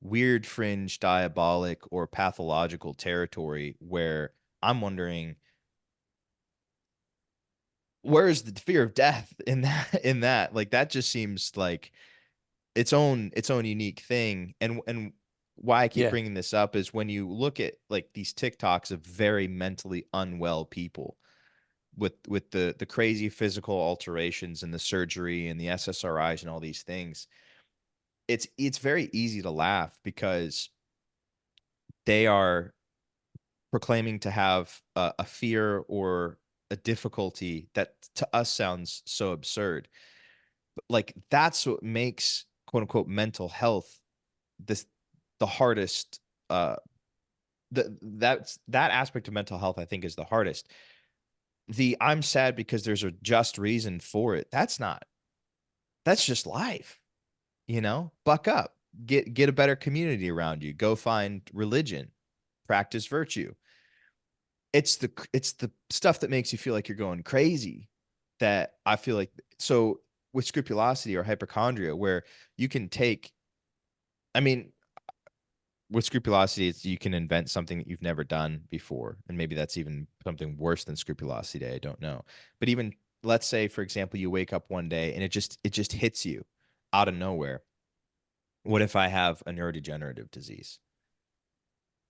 weird, fringe, diabolic, or pathological territory, where I'm wondering, where is the fear of death in that? Like, that just seems like its own unique thing. And why I keep bringing this up is, when you look at, like, these TikToks of very mentally unwell people with the crazy physical alterations and the surgery and the SSRIs and all these things, it's very easy to laugh, because they are proclaiming to have a fear or a difficulty that to us sounds so absurd. But, like, that's what makes, quote unquote, mental health the hardest. That aspect of mental health, I think, is the hardest. I'm sad because there's a just reason for it. That's just life. Buck up, get a better community around you, go find religion, practice virtue. It's the stuff that makes you feel like you're going crazy that I feel like. So with scrupulosity or hypochondria, where you can take, I mean, with scrupulosity, you can invent something that you've never done before. And maybe that's even something worse than scrupulosity. I don't know. But even, let's say, for example, you wake up one day and it just hits you out of nowhere. What if I have a neurodegenerative disease?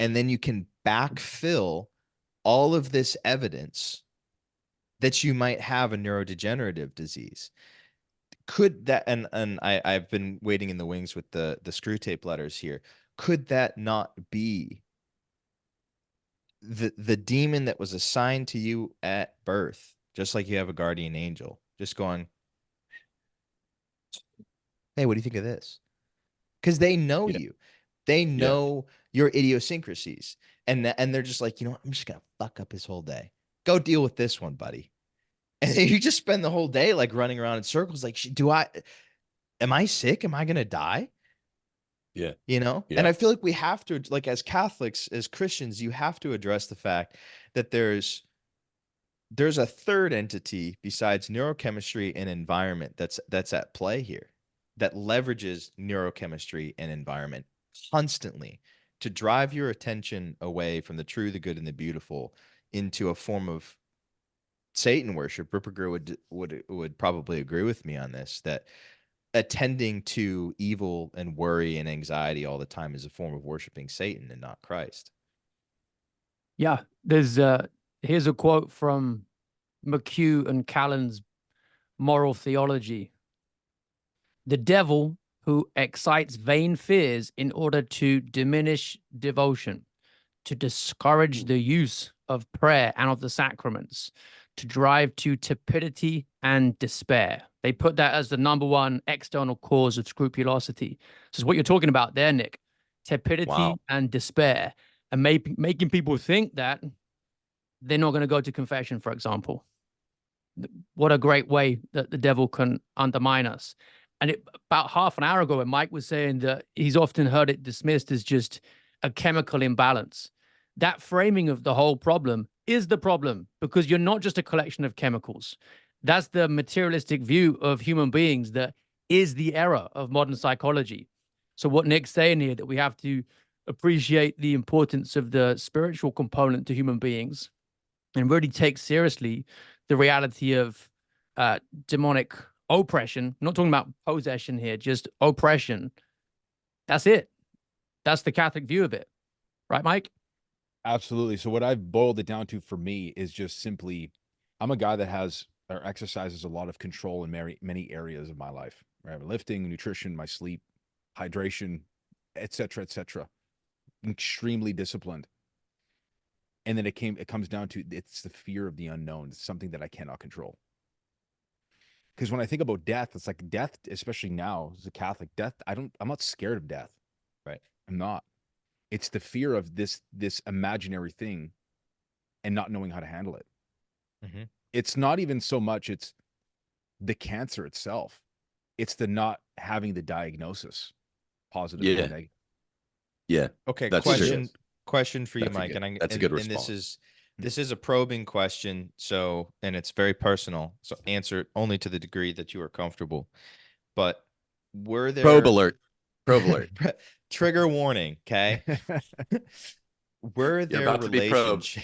And then you can backfill all of this evidence that you might have a neurodegenerative disease. Could that, and I've been waiting in the wings with the screw tape letters here. Could that not be the demon that was assigned to you at birth, just like you have a guardian angel, just going, hey, what do you think of this? Because they know you. They know your idiosyncrasies. And they're just like, I'm just going to fuck up his whole day. Go deal with this one, buddy. And then you just spend the whole day, like, running around in circles. Like, am I sick? Am I going to die? Yeah. And I feel like we have to, like, as Catholics, as Christians, you have to address the fact that there's a third entity besides neurochemistry and environment that's at play here. that leverages neurochemistry and environment constantly to drive your attention away from the true, the good, and the beautiful into a form of Satan worship. Ripperger would probably agree with me on this, that attending to evil and worry and anxiety all the time is a form of worshiping Satan and not Christ. Yeah, there's here's a quote from McHugh and Callan's Moral Theology. The devil, who excites vain fears in order to diminish devotion, to discourage the use of prayer and of the sacraments, to drive to tepidity and despair. They put that as the #1 external cause of scrupulosity. So it's what you're talking about there, Nick. Tepidity and despair, and making people think that they're not going to go to confession, for example. What a great way that the devil can undermine us. And about half an hour ago, when Mike was saying that he's often heard it dismissed as just a chemical imbalance, that framing of the whole problem is the problem, because you're not just a collection of chemicals. That's the materialistic view of human beings that is the error of modern psychology. So what Nick's saying here, that we have to appreciate the importance of the spiritual component to human beings and really take seriously the reality of demonic oppression. I'm not talking about possession here, just oppression. That's it. That's the Catholic view of it. Right, Mike? Absolutely. So what I've boiled it down to for me is just simply, I'm a guy that has or exercises a lot of control in many areas of my life, right? Lifting, nutrition, my sleep, hydration, etc., etc. Extremely disciplined. And then it comes down to, it's the fear of the unknown. It's something that I cannot control. Because when I think about death, it's like death, especially now as a Catholic, death, I'm not scared of death. Right. I'm not. It's the fear of this imaginary thing and not knowing how to handle it. Mm-hmm. It's not even so much it's the cancer itself. It's the not having the diagnosis, positive or negative. Yeah. Okay. That's Question for you, That's Mike. that's a good response. And this is a probing question. So, and it's very personal. So answer it only to the degree that you are comfortable. But were there Probe alert. Trigger warning. Okay. Were You're about to be probed.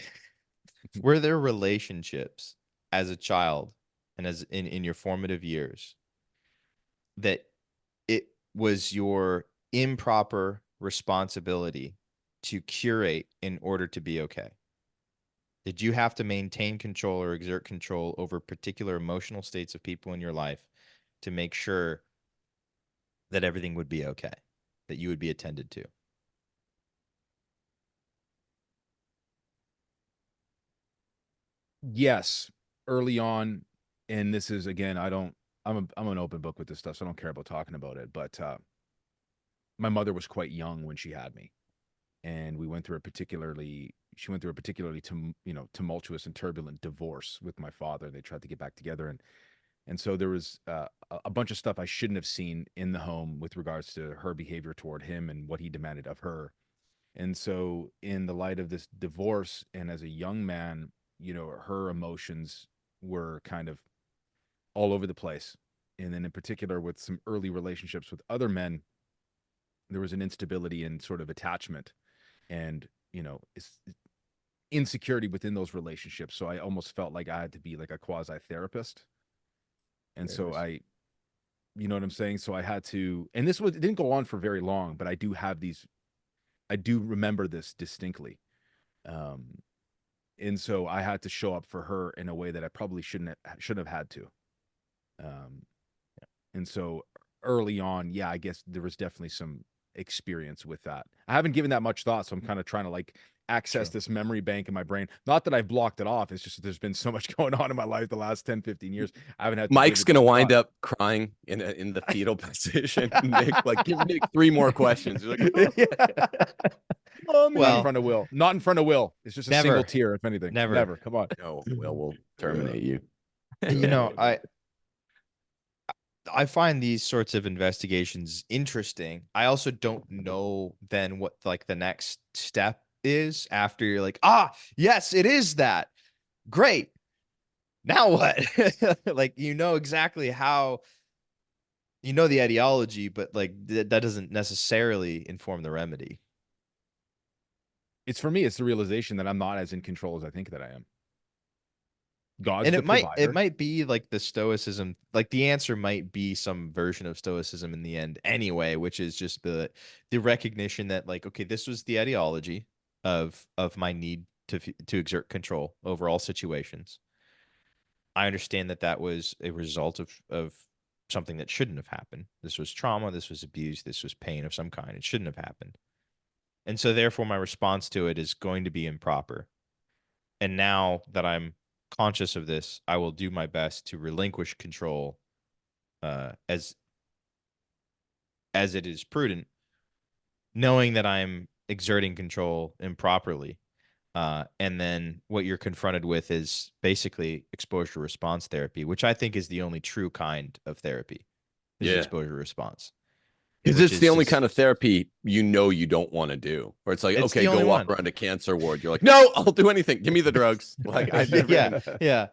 Were there relationships as a child and as in your formative years that it was your improper responsibility to curate in order to be okay? Did you have to maintain control or exert control over particular emotional states of people in your life to make sure that everything would be okay, that you would be attended to? Yes, early on, and this is, again, I'm an open book with this stuff, so I don't care about talking about it. But my mother was quite young when she had me, and she went through a particularly tumultuous and turbulent divorce with my father. They tried to get back together, and so there was a bunch of stuff I shouldn't have seen in the home with regards to her behavior toward him and what he demanded of her. And so in the light of this divorce, and as a young man, her emotions were kind of all over the place. And then in particular with some early relationships with other men, there was an instability in sort of attachment and, insecurity within those relationships. So I almost felt like I had to be like a quasi therapist. And so you know what I'm saying? So I had to, and it didn't go on for very long, but I do remember this distinctly. And so I had to show up for her in a way that I probably shouldn't have had to. And so early on, yeah, I guess there was definitely some experience with that. I haven't given that much thought, so I'm kind of trying to access this memory bank in my brain. Not that I've blocked it off. It's just that there's been so much going on in my life the last 10, 15 years. I haven't had to Mike's going to wind up crying in the fetal position. Nick, give Nick 3 more questions. You're not in front of Will. Not in front of Will. It's just a single tear, if anything. Never. Come on. No, Will will terminate you. I find these sorts of investigations interesting. I also don't know then what the next step is after you're like, yes, it is that. Great. Now what? Exactly how you know the ideology, but like that doesn't necessarily inform the remedy. It's for me, it's the realization that I'm not as in control as I think that I am. God's And the it might provider. be like the stoicism, like the answer might be some version of stoicism in the end anyway, which is just the recognition that like, okay, this was the ideology of my need to exert control over all situations. I understand that that was a result of something that shouldn't have happened. This was trauma, this was abuse, this was pain of some kind. It shouldn't have happened. And so therefore my response to it is going to be improper. And now that I'm conscious of this, I will do my best to relinquish control as it is prudent, knowing that I'm exerting control improperly. And then what you're confronted with is basically exposure response therapy, which I think is the only true kind of therapy, is Yeah. exposure response. Because Which it's the is only just- kind of therapy you don't want to do. Where it's like, It's okay, the go only walk one. around a cancer ward. You're like, no, I'll do anything. Give me the drugs. Like, I never yeah, even, yeah.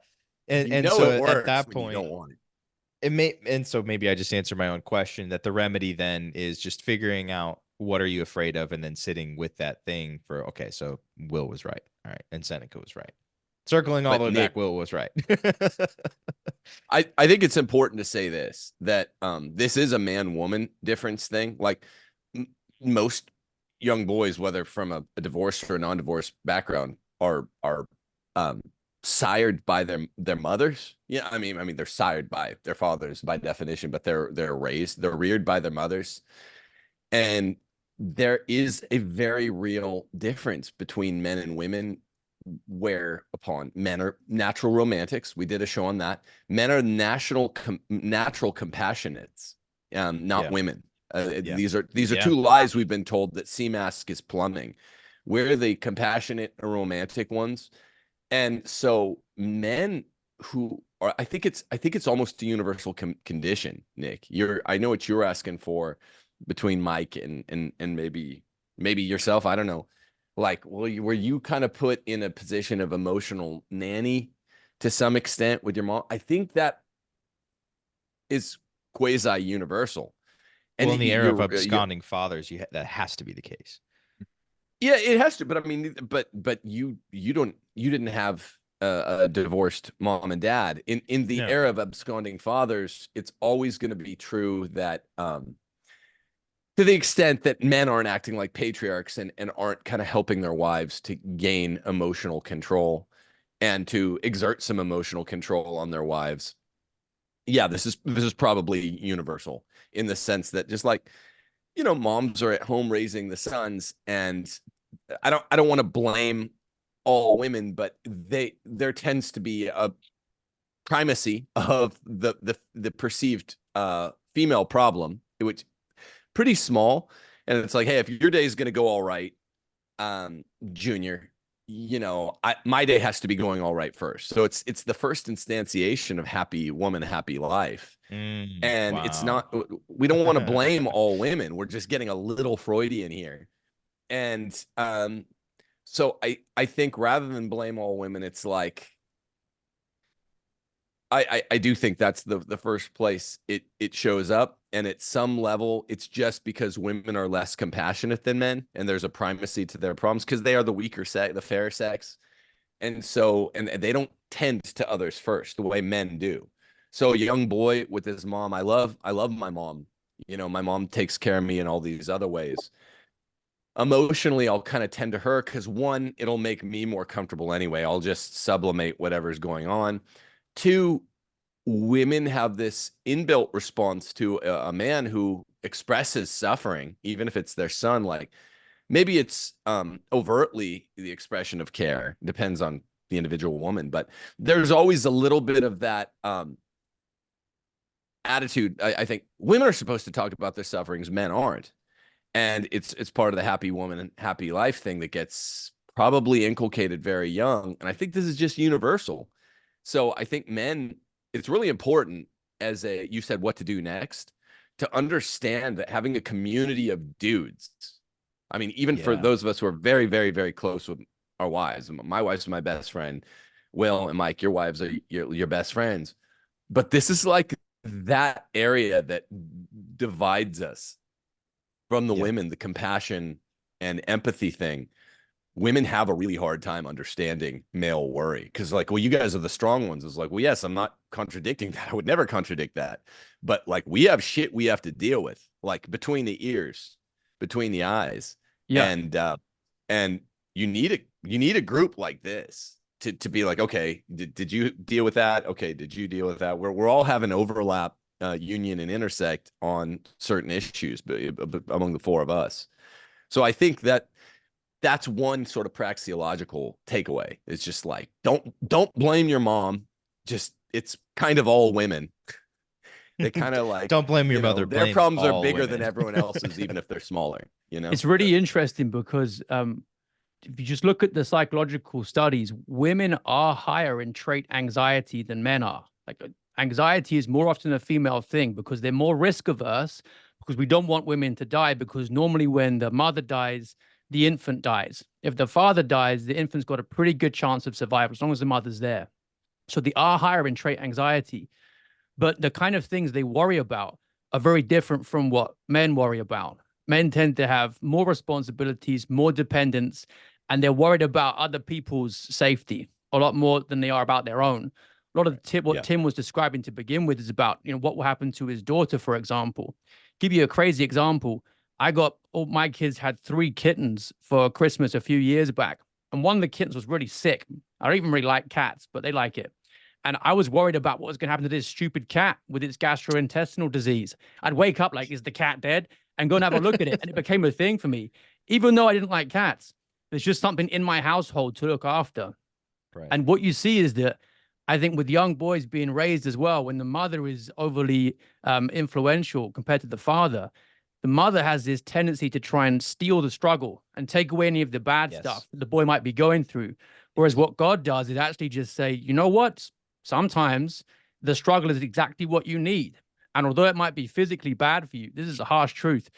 you And know so it at works that when you point, don't want it. and so maybe I just answered my own question that the remedy then is just figuring out what are you afraid of and then sitting with that thing for, okay, so Will was right. All right. And Seneca was right. Circling all But the way Nick, back, Will was right. I think it's important to say this, that this is a man-woman difference thing. Like most young boys, whether from a divorced or a non-divorced background, are sired by their mothers. Yeah, I mean they're sired by their fathers by definition, but they're reared by their mothers. And there is a very real difference between men and women, whereupon men are natural romantics. We did a show on that. Men are natural compassionates, not Yeah. women. Yeah. These are Yeah. two lies we've been told that Seamask is plumbing. We're the compassionate and romantic ones. And so men who are, I think it's almost a universal condition, Nick. I know what you're asking for between Mike and maybe yourself. I don't know. Like, well, were you kind of put in a position of emotional nanny to some extent with your mom? I think that is quasi universal. And Well, in the era of you're absconding fathers, that has to be the case. yeah, it has to. But I mean, but you didn't have a divorced mom and dad. In the No. era of absconding fathers, it's always going to be true that to the extent that men aren't acting like patriarchs and aren't kind of helping their wives to gain emotional control and to exert some emotional control on their wives. Yeah, this is probably universal in the sense that just like, moms are at home raising the sons, and I don't want to blame all women, but there tends to be a primacy of the perceived female problem, which pretty small. And it's like, hey, if your day is going to go all right, Junior, my day has to be going all right first. So it's the first instantiation of happy woman, happy life. And it's not, we don't want to blame all women. We're just getting a little Freudian here. And so I think rather than blame all women, it's like, I do think that's the first place it shows up. And at some level, it's just because women are less compassionate than men, and there's a primacy to their problems because they are the weaker sex, the fair sex. And so, and they don't tend to others first the way men do. So a young boy with his mom, I love my mom. My mom takes care of me in all these other ways. Emotionally, I'll kind of tend to her because one, it'll make me more comfortable anyway. I'll just sublimate whatever's going on. Two, women have this inbuilt response to a man who expresses suffering, even if it's their son. Like maybe it's overtly the expression of care, depends on the individual woman, but there's always a little bit of that attitude. I think women are supposed to talk about their sufferings, men aren't. And it's part of the happy woman and happy life thing that gets probably inculcated very young. And I think this is just universal. So I think men, it's really important you said what to do next, to understand that having a community of dudes, I mean, even for those of us who are very, very, very close with our wives, my wife's my best friend, Will and Mike, your wives are your best friends. But this is like that area that divides us from the Yeah. women, the compassion and empathy thing, women have a really hard time understanding male worry. Because like, well, you guys are the strong ones. It's like, well, yes, I'm not contradicting that. I would never contradict that. But like, we have shit we have to deal with, like between the ears, between the eyes. Yeah. And you need a group like this to be like, okay, did you deal with that? Okay, did you deal with that? We're all having overlap, union and intersect on certain issues, but among the four of us. So I think that's one sort of praxeological takeaway. It's just like, don't blame your mom. Just, it's kind of all women. They kind of like, Don't blame your mother. Their blame problems are all bigger women. than everyone else's, even if they're smaller, It's really interesting because if you just look at the psychological studies, women are higher in trait anxiety than men are. Like anxiety is more often a female thing because they're more risk averse, because we don't want women to die, because normally when the mother dies, the infant dies. If the father dies, the infant's got a pretty good chance of survival as long as the mother's there. So they are higher in trait anxiety. But the kind of things they worry about are very different from what men worry about. Men tend to have more responsibilities, more dependence, and they're worried about other people's safety a lot more than they are about their own. A lot of what Tim was describing to begin with is about, what will happen to his daughter, for example. Give you a crazy example. All my kids had 3 kittens for Christmas a few years back. And one of the kittens was really sick. I don't even really like cats, but they like it. And I was worried about what was going to happen to this stupid cat with its gastrointestinal disease. I'd wake up like, is the cat dead? And go and have a look at it. And it became a thing for me. Even though I didn't like cats, there's just something in my household to look after. Right. And what you see is that I think with young boys being raised as well, when the mother is overly influential compared to the father, the mother has this tendency to try and steal the struggle and take away any of the bad stuff that the boy might be going through. Whereas what God does is actually just say, you know what? Sometimes the struggle is exactly what you need. And although it might be physically bad for you, this is a harsh truth.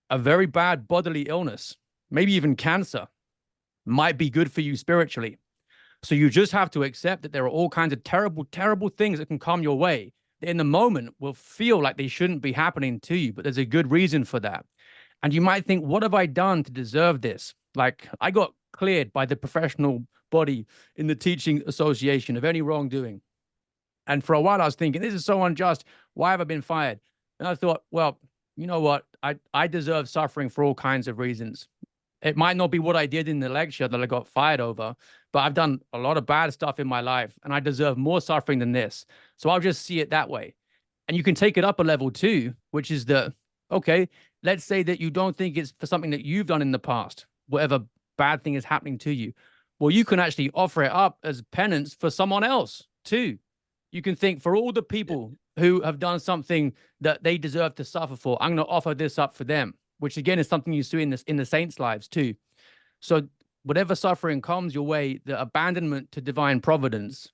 A very bad bodily illness, maybe even cancer, might be good for you spiritually. So you just have to accept that there are all kinds of terrible, terrible things that can come your way that in the moment will feel like they shouldn't be happening to you, but there's a good reason for that. And you might think, what have I done to deserve this? Like, I got cleared by the professional body in the teaching association of any wrongdoing. And for a while I was thinking, this is so unjust. Why have I been fired? And I thought, well, you know what? I deserve suffering for all kinds of reasons. It might not be what I did in the lecture that I got fired over, but I've done a lot of bad stuff in my life and I deserve more suffering than this. So I'll just see it that way. And you can take it up a level too, which is that, okay, let's say that you don't think it's for something that you've done in the past, whatever bad thing is happening to you. Well, you can actually offer it up as penance for someone else too. You can think, for all the people who have done something that they deserve to suffer for, I'm going to offer this up for them, which again is something you see in the saints' lives too. So whatever suffering comes your way, the abandonment to divine providence,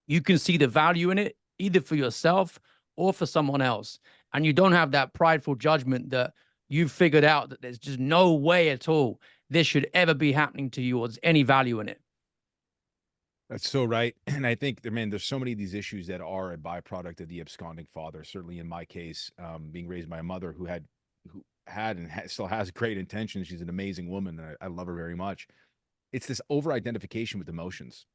you can see the value in it, either for yourself or for someone else. And you don't have that prideful judgment that you've figured out that there's just no way at all this should ever be happening to you or there's any value in it. That's so right. And I think, man, there's so many of these issues that are a byproduct of the absconding father. Certainly in my case, being raised by a mother who had and still has great intentions. She's an amazing woman, and I love her very much. It's this over-identification with emotions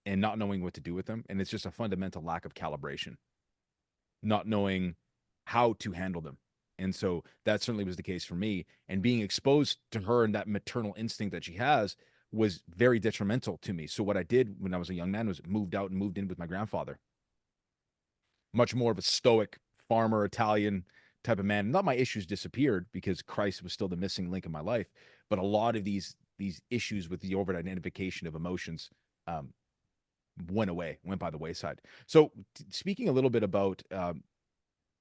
and not knowing what to do with them. And it's just a fundamental lack of calibration, not knowing how to handle them. And so that certainly was the case for me. And being exposed to her and that maternal instinct that she has was very detrimental to me. So what I did when I was a young man was moved out and moved in with my grandfather. Much more of a stoic farmer, Italian type of man. Not my issues disappeared because Christ was still the missing link in my life, but a lot of these issues with the over-identification of emotions went by the wayside. So speaking a little bit about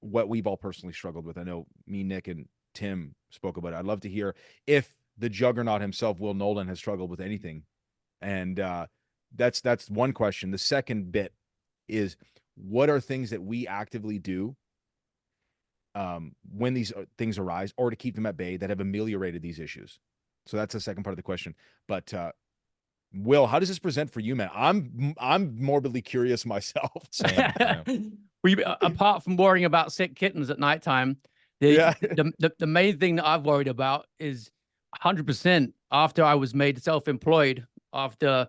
what we've all personally struggled with, I know me, Nick, and Tim spoke about it. I'd love to hear if the juggernaut himself, Will Nolan, has struggled with anything. And that's one question. The second bit is, what are things that we actively do when these things arise, or to keep them at bay, that have ameliorated these issues? So that's the second part of the question. But Will, how does this present for you, man? I'm morbidly curious myself. Same, yeah. Apart from worrying about sick kittens at nighttime, Yeah. the main thing that I've worried about is 100% after I was made self-employed, after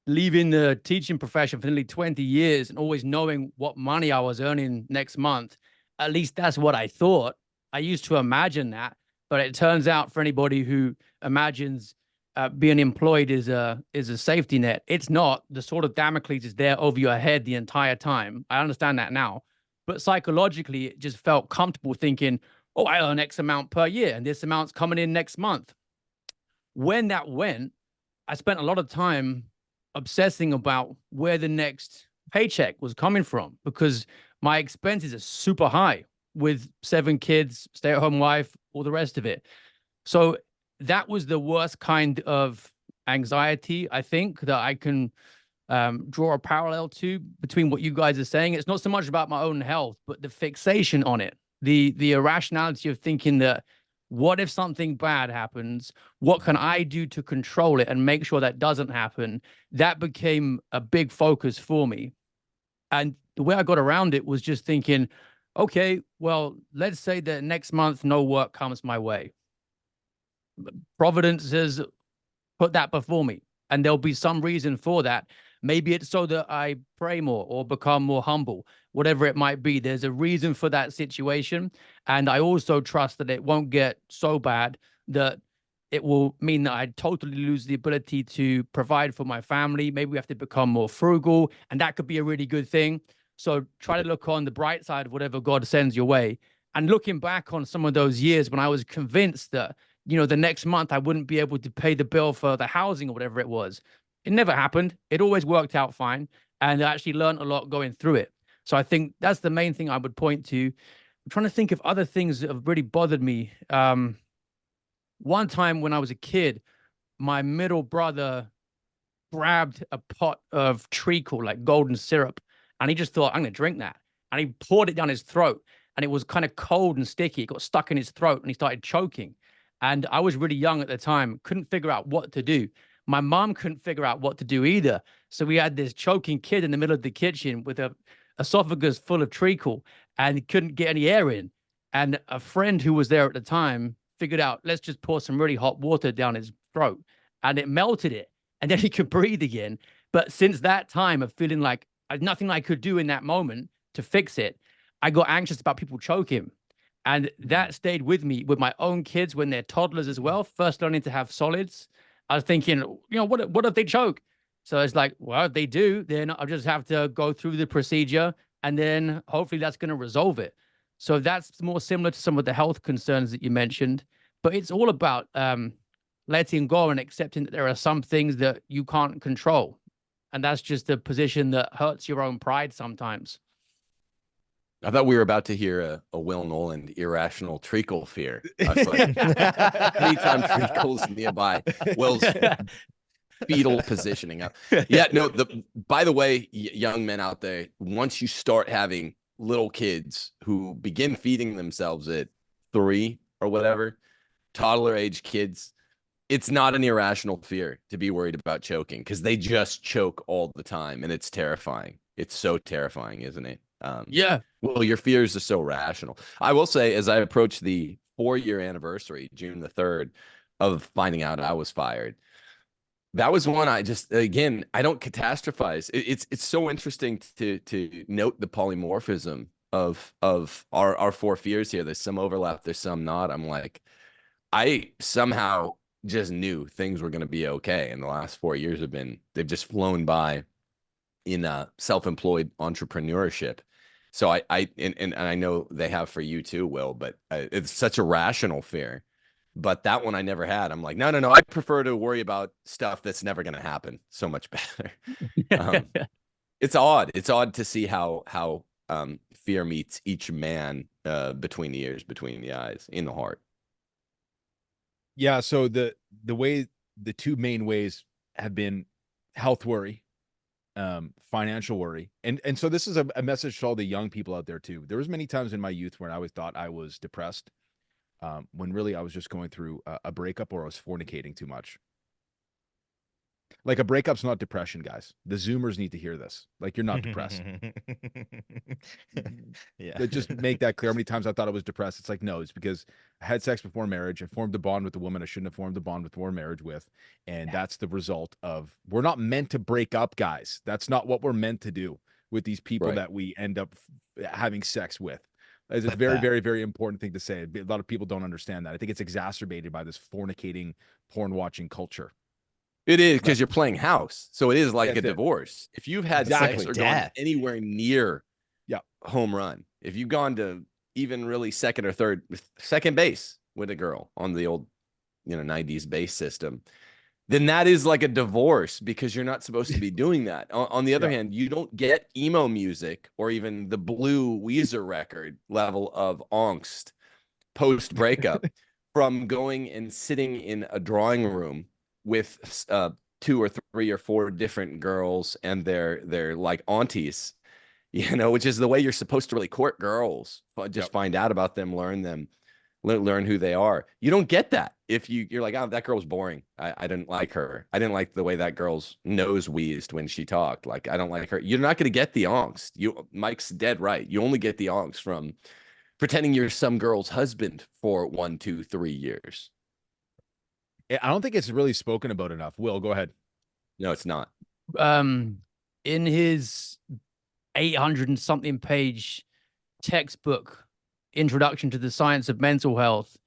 leaving the teaching profession for nearly 20 years and always knowing what money I was earning next month. At least that's what I thought. I used to imagine that, but it turns out for anybody who imagines being employed is a safety net, it's not. The sword of Damocles is there over your head the entire time. I understand that now, but psychologically, it just felt comfortable thinking, oh, I earn X amount per year, and this amount's coming in next month. When that went, I spent a lot of time obsessing about where the next paycheck was coming from, because my expenses are super high with 7 kids, stay-at-home wife, all the rest of it. So that was the worst kind of anxiety, I think, that I can draw a parallel to between what you guys are saying. It's not so much about my own health, but the fixation on it, the irrationality of thinking that, what if something bad happens? What can I do to control it and make sure that doesn't happen? That became a big focus for me. And the way I got around it was just thinking, okay, well, let's say that next month no work comes my way. Providence has put that before me, and there'll be some reason for that. Maybe it's so that I pray more or become more humble, whatever it might be. There's a reason for that situation. And I also trust that it won't get so bad that it will mean that I totally lose the ability to provide for my family. Maybe we have to become more frugal, and that could be a really good thing. So try to look on the bright side of whatever God sends your way. And looking back on some of those years when I was convinced that, the next month I wouldn't be able to pay the bill for the housing or whatever it was, it never happened. It always worked out fine. And I actually learned a lot going through it. So I think that's the main thing I would point to. I'm trying to think of other things that have really bothered me. One time when I was a kid, my middle brother grabbed a pot of treacle, like golden syrup, and he just thought, I'm going to drink that. And he poured it down his throat, and it was kind of cold and sticky. It got stuck in his throat, and he started choking. And I was really young at the time, couldn't figure out what to do. My mom couldn't figure out what to do either. So we had this choking kid in the middle of the kitchen with a esophagus full of treacle, and he couldn't get any air in. And a friend who was there at the time figured out, let's just pour some really hot water down his throat, and it melted it. And then he could breathe again. But since that time of feeling like nothing I could do in that moment to fix it, I got anxious about people choking. And that stayed with me with my own kids when they're toddlers as well, first learning to have solids. I was thinking, what if they choke? So it's like, well, if they do, then I'll just have to go through the procedure, and then hopefully that's going to resolve it. So that's more similar to some of the health concerns that you mentioned, but it's all about letting go and accepting that there are some things that you can't control. And that's just a position that hurts your own pride sometimes. I thought we were about to hear a Will Noland irrational treacle fear. I was like, anytime treacle's nearby, Will's fetal positioning up. Yeah, no, by the way, young men out there, once you start having little kids who begin feeding themselves at 3 or whatever, toddler age kids, it's not an irrational fear to be worried about choking, because they just choke all the time, and it's terrifying. It's so terrifying, isn't it? Yeah. Well, your fears are so rational. I will say, as I approach the 4-year anniversary, June the 3rd, of finding out I was fired, that was one I just, again, I don't catastrophize. It's so interesting to note the polymorphism of our 4 fears here. There's some overlap, there's some not. I'm like, I somehow just knew things were going to be okay. And the last 4 years they've just flown by in self-employed entrepreneurship. So I know they have for you too, Will, but it's such a rational fear. But that one I never had. I'm like, no. I prefer to worry about stuff that's never going to happen. So much better. It's odd. It's odd to see how fear meets each man between the ears, between the eyes, in the heart. Yeah. So the 2 main ways have been health worry, financial worry. And so this is a message to all the young people out there too. There was many times in my youth where I always thought I was depressed, when really I was just going through a breakup, or I was fornicating too much. Like a breakup's not depression, guys. The Zoomers need to hear this. Like you're not depressed. Yeah. Just make that clear. How many times I thought I was depressed? It's like, no, it's because I had sex before marriage. I formed a bond with a woman I shouldn't have formed a bond before marriage with. And that's the result of, we're not meant to break up, guys. That's not what we're meant to do with these people Right. that we end up having sex with. It's a But very, that- very, very important thing to say. A lot of people don't understand that. I think it's exacerbated by this fornicating, porn watching culture. It is because you're playing house. So it is like That's a it. divorce. If you've had Exactly. sex or Death. gone anywhere near Yeah. home run, if you've gone to even really second or third, second base with a girl on the old, 90s base system, then that is like a divorce because you're not supposed to be doing that. On the other hand, you don't get emo music or even the Blue Weezer record level of angst post breakup from going and sitting in a drawing room with 2 or 3 or 4 different girls and their like aunties, which is the way you're supposed to really court girls. Just find out about them, learn who they are. You don't get that if you're like, oh, that girl's boring. I didn't like her. I didn't like the way that girl's nose wheezed when she talked. Like, I don't like her. You're not going to get the angst. Mike's dead right. You only get the angst from pretending you're some girl's husband for 1, 2, 3 years. I don't think it's really spoken about enough. Will, go ahead. No, it's not. In his 800 and something page textbook, Introduction to the Science of Mental Health,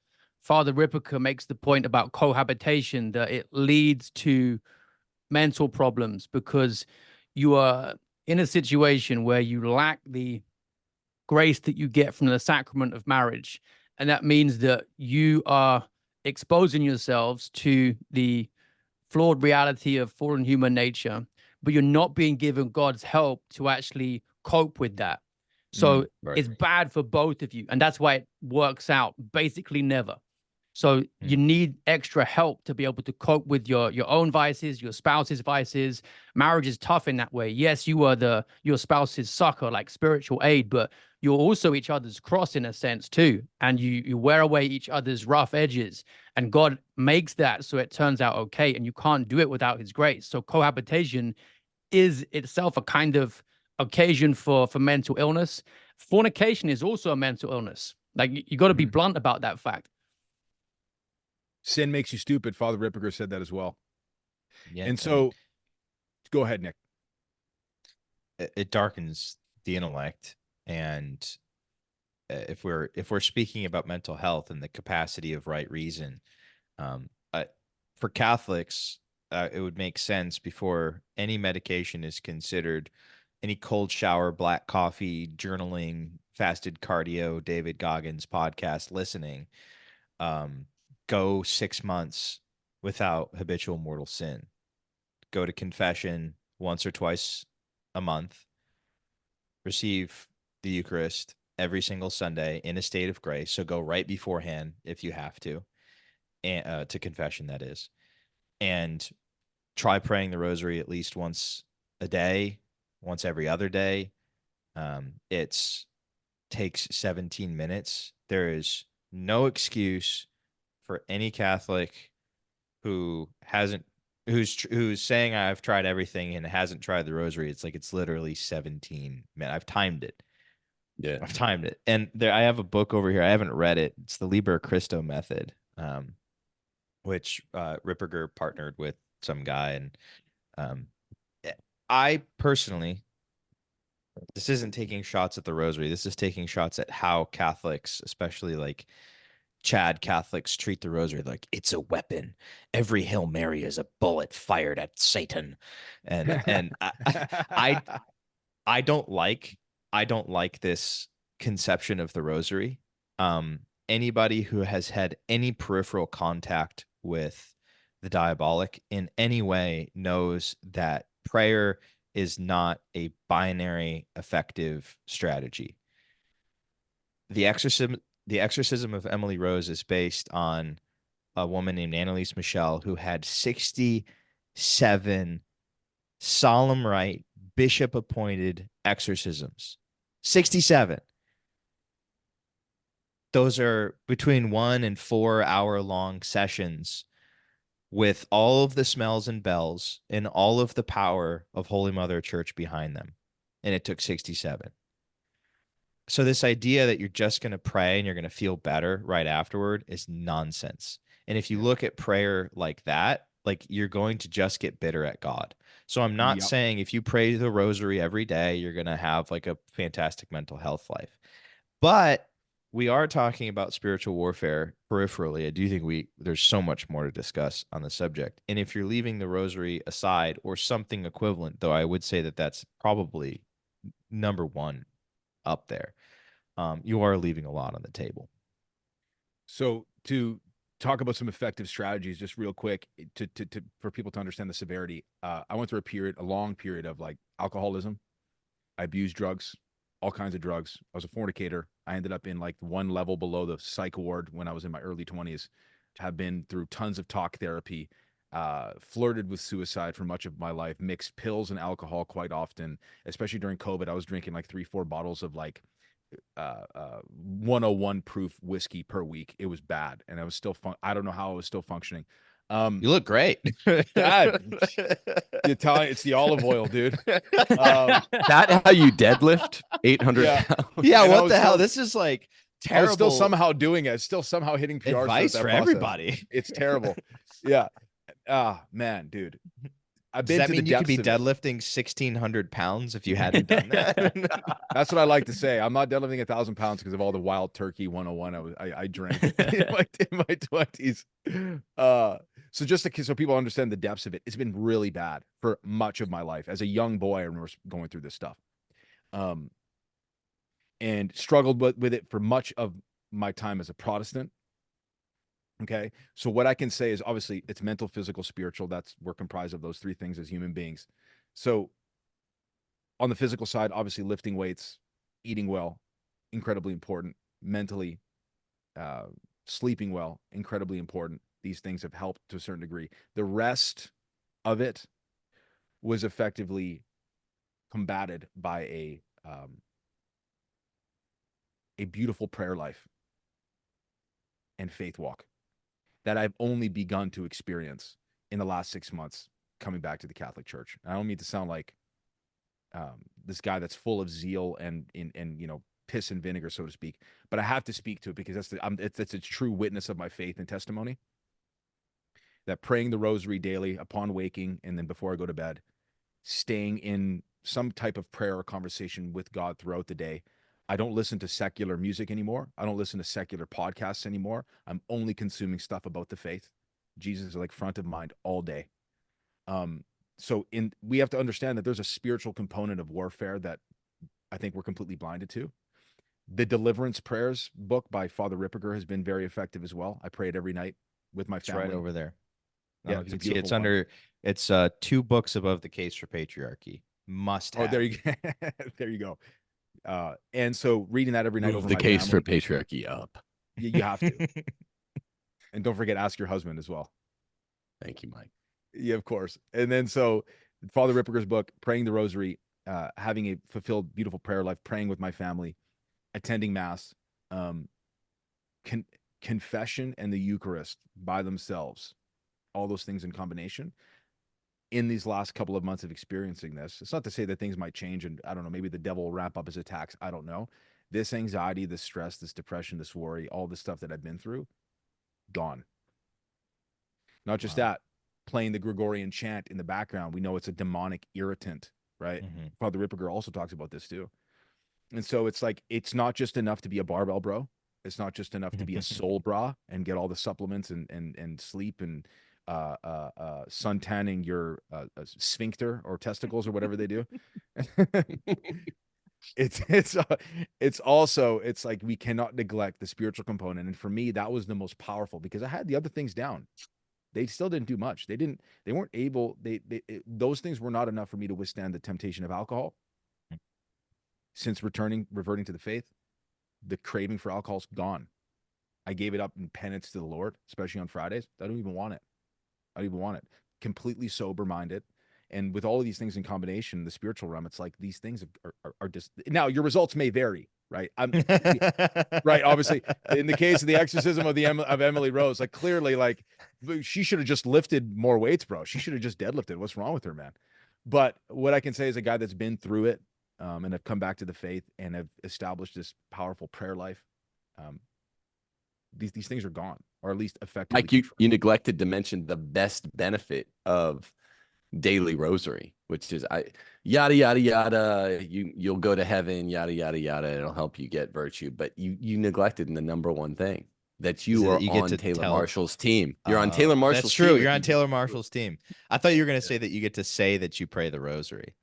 Father Ripperker makes the point about cohabitation, that it leads to mental problems because you are in a situation where you lack the grace that you get from the sacrament of marriage. And that means that you are exposing yourselves to the flawed reality of fallen human nature, but you're not being given God's help to actually cope with that. So right. it's bad for both of you. And that's why it works out basically never. So you need extra help to be able to cope with your own vices, your spouse's vices. Marriage is tough in that way. Yes, you are your spouse's succor, like spiritual aid, but you're also each other's cross in a sense too. And you wear away each other's rough edges. And God makes that so it turns out okay. And you can't do it without his grace. So cohabitation is itself a kind of occasion for mental illness. Fornication is also a mental illness. Like you got to be blunt about that fact. Sin makes you stupid. Father Ripperger said that as well. Yeah, And so, go ahead, Nick. it darkens the intellect, and if we're speaking about mental health and the capacity of right reason, for Catholics, it would make sense before any medication is considered, any cold shower, black coffee, journaling, fasted cardio, David Goggins podcast listening, go 6 months without habitual mortal sin. Go to confession once or twice a month. Receive the Eucharist every single Sunday in a state of grace. So go right beforehand if you have to, and to confession, that is. And try praying the rosary at least once a day, once every other day. It takes 17 minutes. There is no excuse for any Catholic who's saying I've tried everything and hasn't tried the rosary. It's like, it's literally 17 minutes. I've timed it. Yeah, I've timed it. And I have a book over here. I haven't read it. It's the Liber Christo method, which Ripperger partnered with some guy. And I personally, this isn't taking shots at the rosary. This is taking shots at how Catholics, especially like Chad Catholics, treat the rosary. Like, it's a weapon. Every Hail Mary is a bullet fired at Satan. And I don't like this conception of the rosary. Anybody who has had any peripheral contact with the diabolic in any way knows that prayer is not a binary effective strategy. The exorcism of Emily Rose is based on a woman named Annalise Michel who had 67 solemn rite, bishop appointed exorcisms. 67. Those are between 1 and 4 hour long sessions with all of the smells and bells and all of the power of Holy Mother Church behind them. And it took 67. So this idea that you're just going to pray and you're going to feel better right afterward is nonsense. And if you look at prayer like that, like you're going to just get bitter at God. So I'm not saying if you pray the rosary every day, you're going to have like a fantastic mental health life. But we are talking about spiritual warfare peripherally. I do think there's so much more to discuss on the subject. And if you're leaving the rosary aside or something equivalent, though I would say that that's probably number one up there, you are leaving a lot on the table. So to talk about some effective strategies, just real quick, for people to understand the severity, I went through a long period of like alcoholism. I abused drugs, all kinds of drugs. I was a fornicator. I ended up in like one level below the psych ward when I was in my early 20s. Have been through tons of talk therapy, flirted with suicide for much of my life, mixed pills and alcohol quite often, especially during COVID. I was drinking like 3-4 bottles of like 101 proof whiskey per week. It was bad. And I was still I don't know how I was still functioning. You look great. The Italian, it's the olive oil, dude. That how you deadlift 800 pounds? Yeah, what the hell? This is like terrible. I was still somehow doing it. Still somehow hitting PR advice for everybody. It's terrible. Yeah. Man, dude. I've been Does that to mean the you could be depths of it. deadlifting 1,600 pounds if you hadn't done that? That's what I like to say. I'm not deadlifting 1,000 pounds because of all the wild turkey 101 I drank in my 20s. So just so people understand the depths of it, it's been really bad for much of my life. As a young boy, I remember going through this stuff, and struggled with it for much of my time as a Protestant. Okay, so what I can say is obviously it's mental, physical, spiritual. We're comprised of those three things as human beings. So on the physical side, obviously lifting weights, eating well, incredibly important. Mentally, sleeping well, incredibly important. These things have helped to a certain degree. The rest of it was effectively combated by a beautiful prayer life and faith walk that I've only begun to experience in the last 6 months coming back to the Catholic Church. I don't mean to sound like this guy that's full of zeal and piss and vinegar, so to speak, but I have to speak to it because that's a true witness of my faith and testimony. That praying the rosary daily upon waking and then before I go to bed, staying in some type of prayer or conversation with God throughout the day. I don't listen to secular music anymore. I don't listen to secular podcasts anymore. I'm only consuming stuff about the faith. Jesus is like front of mind all day. So we have to understand that there's a spiritual component of warfare that I think we're completely blinded to. The Deliverance Prayers book by Father Ripperger has been very effective as well. I pray it every night with my family. It's right over there. Yeah, you can see it's under. It's 2 books above the Case for Patriarchy. Must have. Oh, there you go. There you go. And so reading that every night over the my Case family, for Patriarchy up. You have to. And don't forget, ask your husband as well. Thank you, Mike. Yeah, of course. And then so Father Ripperger's book, Praying the Rosary, having a fulfilled, beautiful prayer life, praying with my family, attending Mass, confession and the Eucharist by themselves, all those things in combination. In these last couple of months of experiencing this, it's not to say that things might change and I don't know, maybe the devil will ramp up his attacks. I don't know. This anxiety, this stress, this depression, this worry, all this stuff that I've been through, gone. Not just that, playing the Gregorian chant in the background. We know it's a demonic irritant, right? Mm-hmm. Father Ripperger also talks about this too. And so it's like, it's not just enough to be a barbell bro. It's not just enough to be a soul bra and get all the supplements and sleep and sun tanning your sphincter or testicles or whatever they do. It's also, it's like we cannot neglect the spiritual component. And for me, that was the most powerful because I had the other things down. They still didn't do much. They weren't able, those things were not enough for me to withstand the temptation of alcohol. Since reverting to the faith, the craving for alcohol is gone. I gave it up in penance to the Lord, especially on Fridays. I don't even want it. Completely sober-minded. And with all of these things in combination, the spiritual realm, it's like these things are just, now your results may vary. right? Right. Obviously, in the case of the exorcism of Emily Rose, like clearly, like she should have just lifted more weights, bro. She should have just deadlifted. What's wrong with her, man? But what I can say is a guy that's been through it, and have come back to the faith and have established this powerful prayer life. These things are gone, or at least effectively. Like you neglected to mention the best benefit of daily rosary, which is yada yada yada. You'll go to heaven, yada yada yada. It'll help you get virtue, but you neglected in the number one thing that you are on Taylor Marshall's team. You're on Taylor Marshall's team. That's true. You're on Taylor Marshall's team. I thought you were going to say that you get to say that you pray the rosary.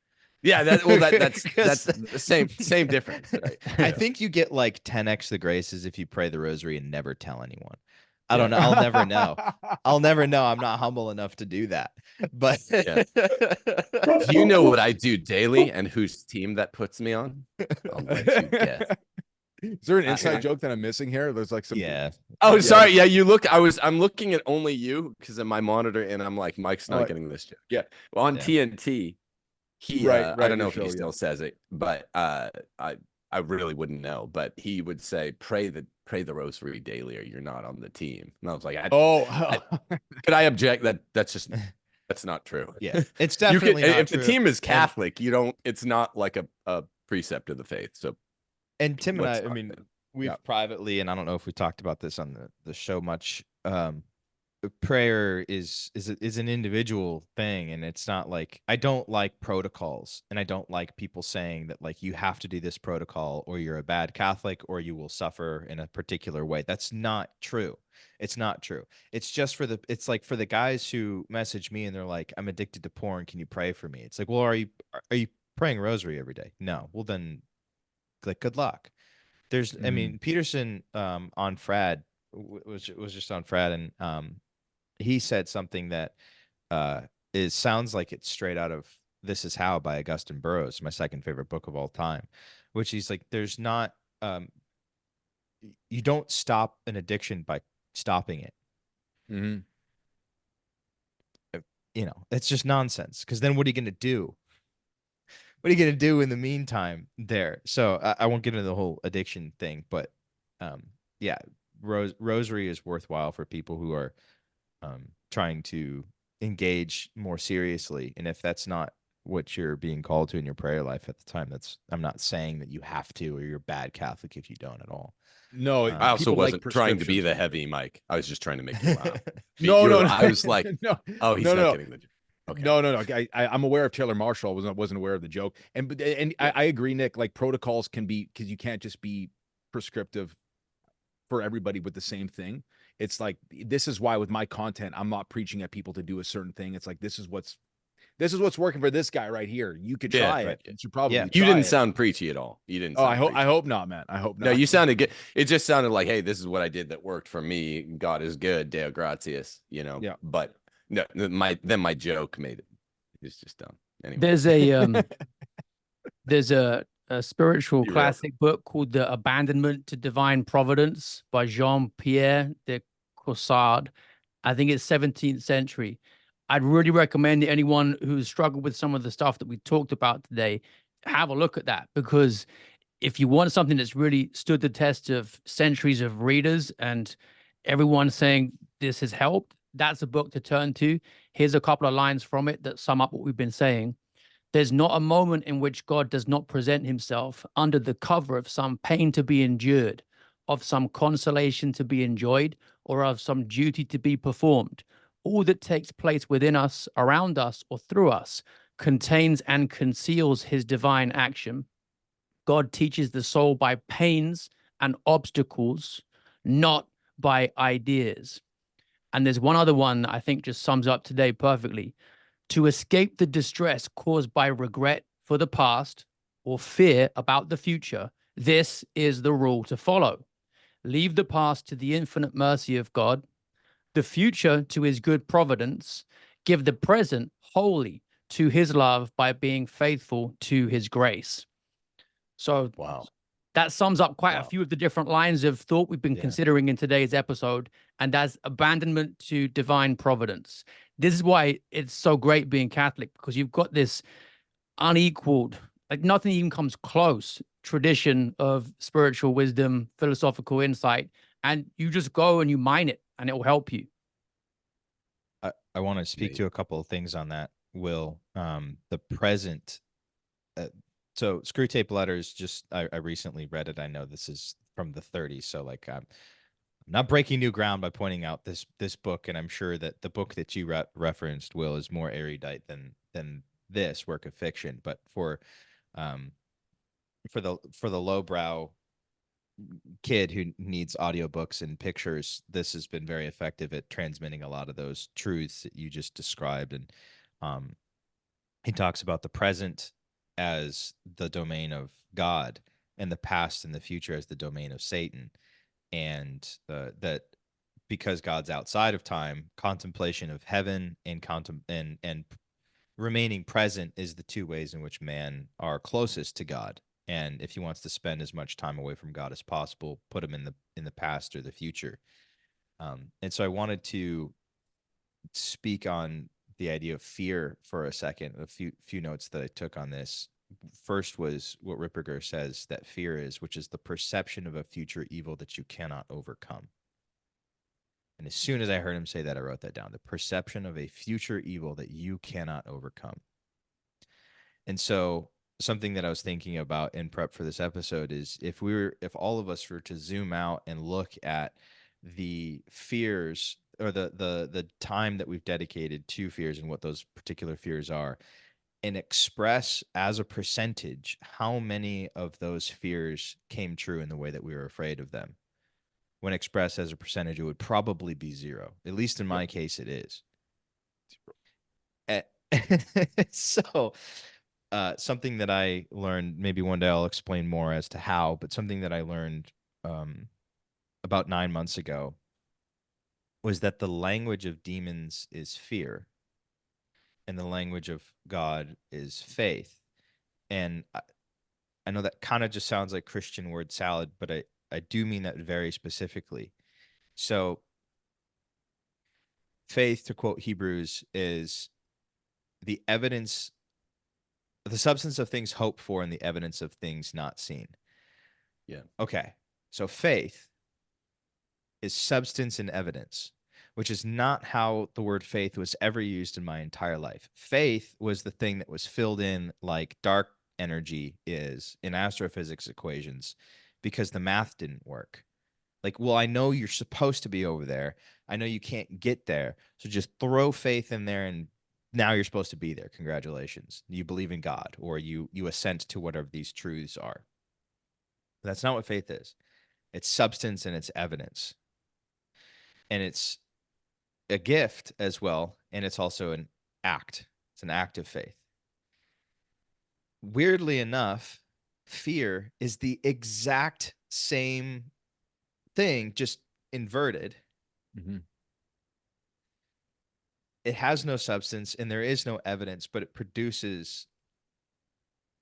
Yeah, that's the same difference. Right? I think you get like 10x the graces if you pray the rosary and never tell anyone. I don't know. I'll never know. I'll never know. I'm not humble enough to do that. But do you know what I do daily and whose team that puts me on? I'll let you guess. Is there an inside joke that I'm missing here? There's like some. Yeah. Oh, sorry. Yeah, you look. I'm looking at only you because of my monitor, and I'm like, Mike's not getting this joke. Yeah. Well, on TNT, he. I don't know if he still says it, but I really wouldn't know. But he would say, pray the rosary daily, or you're not on the team. And I was like, could I object? That's not true. Yeah, it's definitely not if true. the team is Catholic, you don't. It's not like a precept of the faith. So. And Tim and I mean, we've privately, and I don't know if we talked about this on the show much. Prayer is an individual thing, and it's not like, I don't like protocols, and I don't like people saying that like you have to do this protocol or you're a bad Catholic or you will suffer in a particular way. That's not true. It's not true. It's just it's like for the guys who message me and they're like, I'm addicted to porn, can you pray for me? It's like, well, are you praying rosary every day? No. Well, then, like, good luck. There's, I mean, Peterson on Frad was just on Frad, and he said something that sounds like it's straight out of This Is How by Augustine Burroughs, my second favorite book of all time, which he's like, there's not, you don't stop an addiction by stopping it. Mm-hmm. You know, that's just nonsense. Because then what are you going to do? What are you going to do in the meantime there? So I won't get into the whole addiction thing, but yeah, rosary is worthwhile for people who are trying to engage more seriously. And if that's not what you're being called to in your prayer life at the time, I'm not saying that you have to, or you're a bad Catholic if you don't at all. No, I also wasn't trying to be the heavy Mike. I was just trying to make you laugh. No. I was like, he's not getting the joke. Okay. No. I'm aware of Taylor Marshall. I wasn't aware of the joke. And I agree, Nick. Like, protocols can be, because you can't just be prescriptive for everybody with the same thing. It's like, this is why with my content, I'm not preaching at people to do a certain thing. It's like, this is what's working for this guy right here. You could try it. You should probably. You didn't sound preachy at all. You didn't. Oh, I hope not, man. I hope not. No, you sounded good. It just sounded like, hey, this is what I did that worked for me. God is good. Deo gratias. You know. Yeah. But no, my joke made it. It's just dumb. Anyway. There's a spiritual classic book called The Abandonment to Divine Providence by Jean-Pierre de Caussade. I think it's 17th century. I'd really recommend that anyone who's struggled with some of the stuff that we talked about today, have a look at that, because if you want something that's really stood the test of centuries of readers and everyone saying this has helped, that's a book to turn to. Here's a couple of lines from it that sum up what we've been saying. There's not a moment in which God does not present himself under the cover of some pain to be endured, of some consolation to be enjoyed, or of some duty to be performed. All that takes place within us, around us, or through us contains and conceals his divine action. God teaches the soul by pains and obstacles, not by ideas. And there's one other one that I think just sums up today perfectly. To escape the distress caused by regret for the past or fear about the future, this is the rule to follow. Leave the past to the infinite mercy of God, the future to his good providence, give the present wholly to his love by being faithful to his grace. So that sums up quite a few of the different lines of thought we've been considering in today's episode, and that's abandonment to divine providence. This is why it's so great being Catholic, because you've got this unequaled, like nothing even comes close, tradition of spiritual wisdom, philosophical insight, and you just go and you mine it, and it will help you. I want to speak to a couple of things on that, Will. The present. So Screw Tape Letters, just I recently read it. I know this is from the 30s, so like I'm not breaking new ground by pointing out this book, and I'm sure that the book that you referenced, Will, is more erudite than this work of fiction. But for the lowbrow kid who needs audiobooks and pictures, this has been very effective at transmitting a lot of those truths that you just described. And he talks about the present as the domain of God and the past and the future as the domain of Satan. And that because God's outside of time, contemplation of heaven and remaining present is the two ways in which man are closest to God. And if he wants to spend as much time away from God as possible, put him in the past or the future. And so I wanted to speak on the idea of fear for a second. A few notes that I took on this. First was what Ripperger says that fear is, which is the perception of a future evil that you cannot overcome. And as soon as I heard him say that, I wrote that down. The perception of a future evil that you cannot overcome. And so something that I was thinking about in prep for this episode is if all of us were to zoom out and look at the fears or the time that we've dedicated to fears and what those particular fears are, and express as a percentage how many of those fears came true in the way that we were afraid of them. When expressed as a percentage, it would probably be 0. At least in my case, it is. So something that I learned, maybe one day I'll explain more as to how, but something that I learned about 9 months ago was that the language of demons is fear and the language of God is faith. And I know that kind of just sounds like Christian word salad, but I do mean that very specifically. So faith, to quote Hebrews, is the evidence, the substance of things hoped for and the evidence of things not seen. Yeah. Okay. So faith is substance and evidence, which is not how the word faith was ever used in my entire life. Faith was the thing that was filled in like dark energy is in astrophysics equations because the math didn't work. Like, well, I know you're supposed to be over there. I know you can't get there. So just throw faith in there and now you're supposed to be there. Congratulations. You believe in God or you assent to whatever these truths are. But that's not what faith is. It's substance and it's evidence. And it's a gift as well. And it's also an act. It's an act of faith. Weirdly enough, fear is the exact same thing, just inverted. Mm-hmm. It has no substance and there is no evidence, but it produces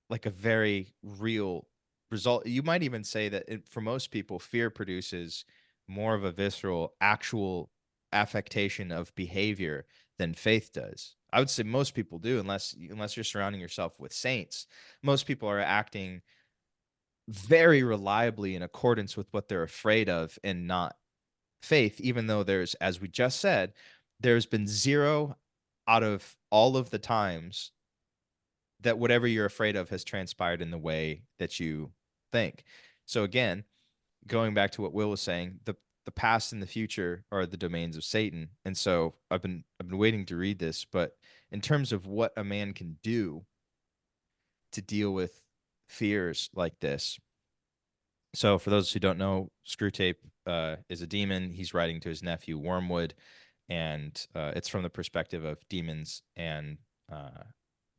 like a very real result. You might even say that for most people, fear produces more of a visceral, actual affectation of behavior than faith does. I would say most people do, unless you're surrounding yourself with saints. Most people are acting very reliably in accordance with what they're afraid of and not faith, even though there's, as we just said, there's been 0 out of all of the times that whatever you're afraid of has transpired in the way that you think. So again, going back to what Will was saying, the past and the future are the domains of Satan. And so I've been waiting to read this, but in terms of what a man can do to deal with fears like this. So for those who don't know, Screwtape is a demon. He's writing to his nephew Wormwood, and it's from the perspective of demons and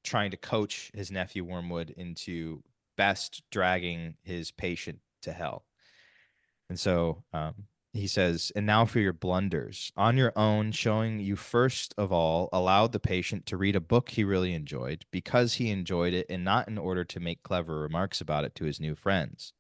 trying to coach his nephew Wormwood into best dragging his patient to hell. And so he says, and now for your blunders. On your own, showing you first of all allowed the patient to read a book he really enjoyed because he enjoyed it and not in order to make clever remarks about it to his new friends.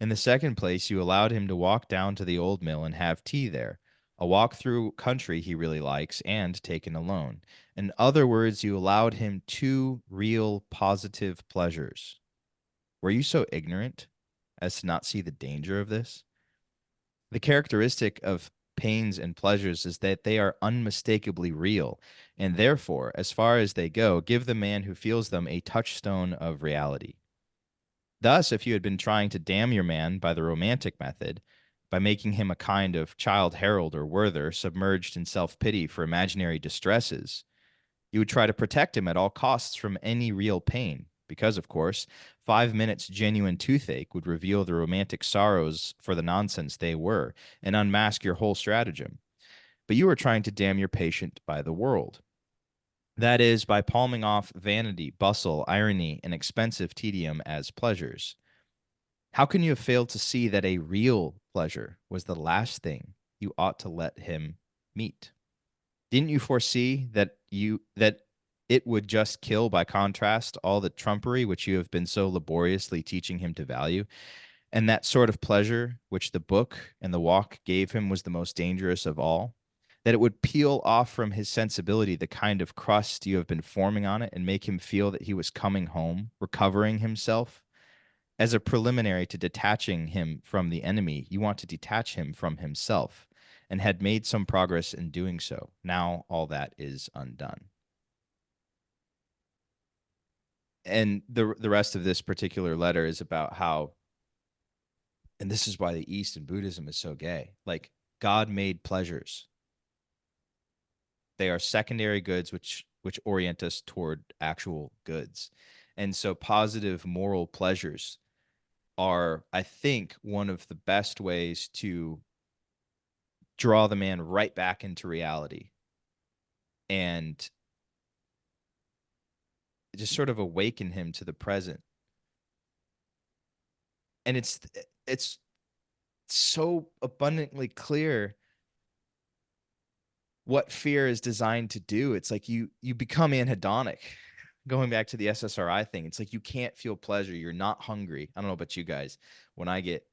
In the second place, you allowed him to walk down to the old mill and have tea there, a walk through country he really likes and taken alone. In other words, you allowed him 2 real positive pleasures. Were you so ignorant as to not see the danger of this? The characteristic of pains and pleasures is that they are unmistakably real, and therefore, as far as they go, give the man who feels them a touchstone of reality. Thus, if you had been trying to damn your man by the romantic method, by making him a kind of child Harold or Werther submerged in self-pity for imaginary distresses, you would try to protect him at all costs from any real pain, because, of course, 5 minutes genuine toothache would reveal the romantic sorrows for the nonsense they were and unmask your whole stratagem. But you are trying to damn your patient by the world. That is, by palming off vanity, bustle, irony, and expensive tedium as pleasures. How can you have failed to see that a real pleasure was the last thing you ought to let him meet? Didn't you foresee that it would just kill by contrast all the trumpery which you have been so laboriously teaching him to value? And that sort of pleasure which the book and the walk gave him was the most dangerous of all? That it would peel off from his sensibility the kind of crust you have been forming on it and make him feel that he was coming home, recovering himself? As a preliminary to detaching him from the enemy, you want to detach him from himself, and had made some progress in doing so. Now all that is undone. And the rest of this particular letter is about how, and this is why the East and Buddhism is so gay, like God made pleasures. They are secondary goods which orient us toward actual goods. And so positive moral pleasures are, I think, one of the best ways to draw the man right back into reality and just sort of awaken him to the present. And it's so abundantly clear what fear is designed to do. It's like you become anhedonic. Going back to the SSRI thing, it's like you can't feel pleasure. You're not hungry. I don't know about you guys. When I get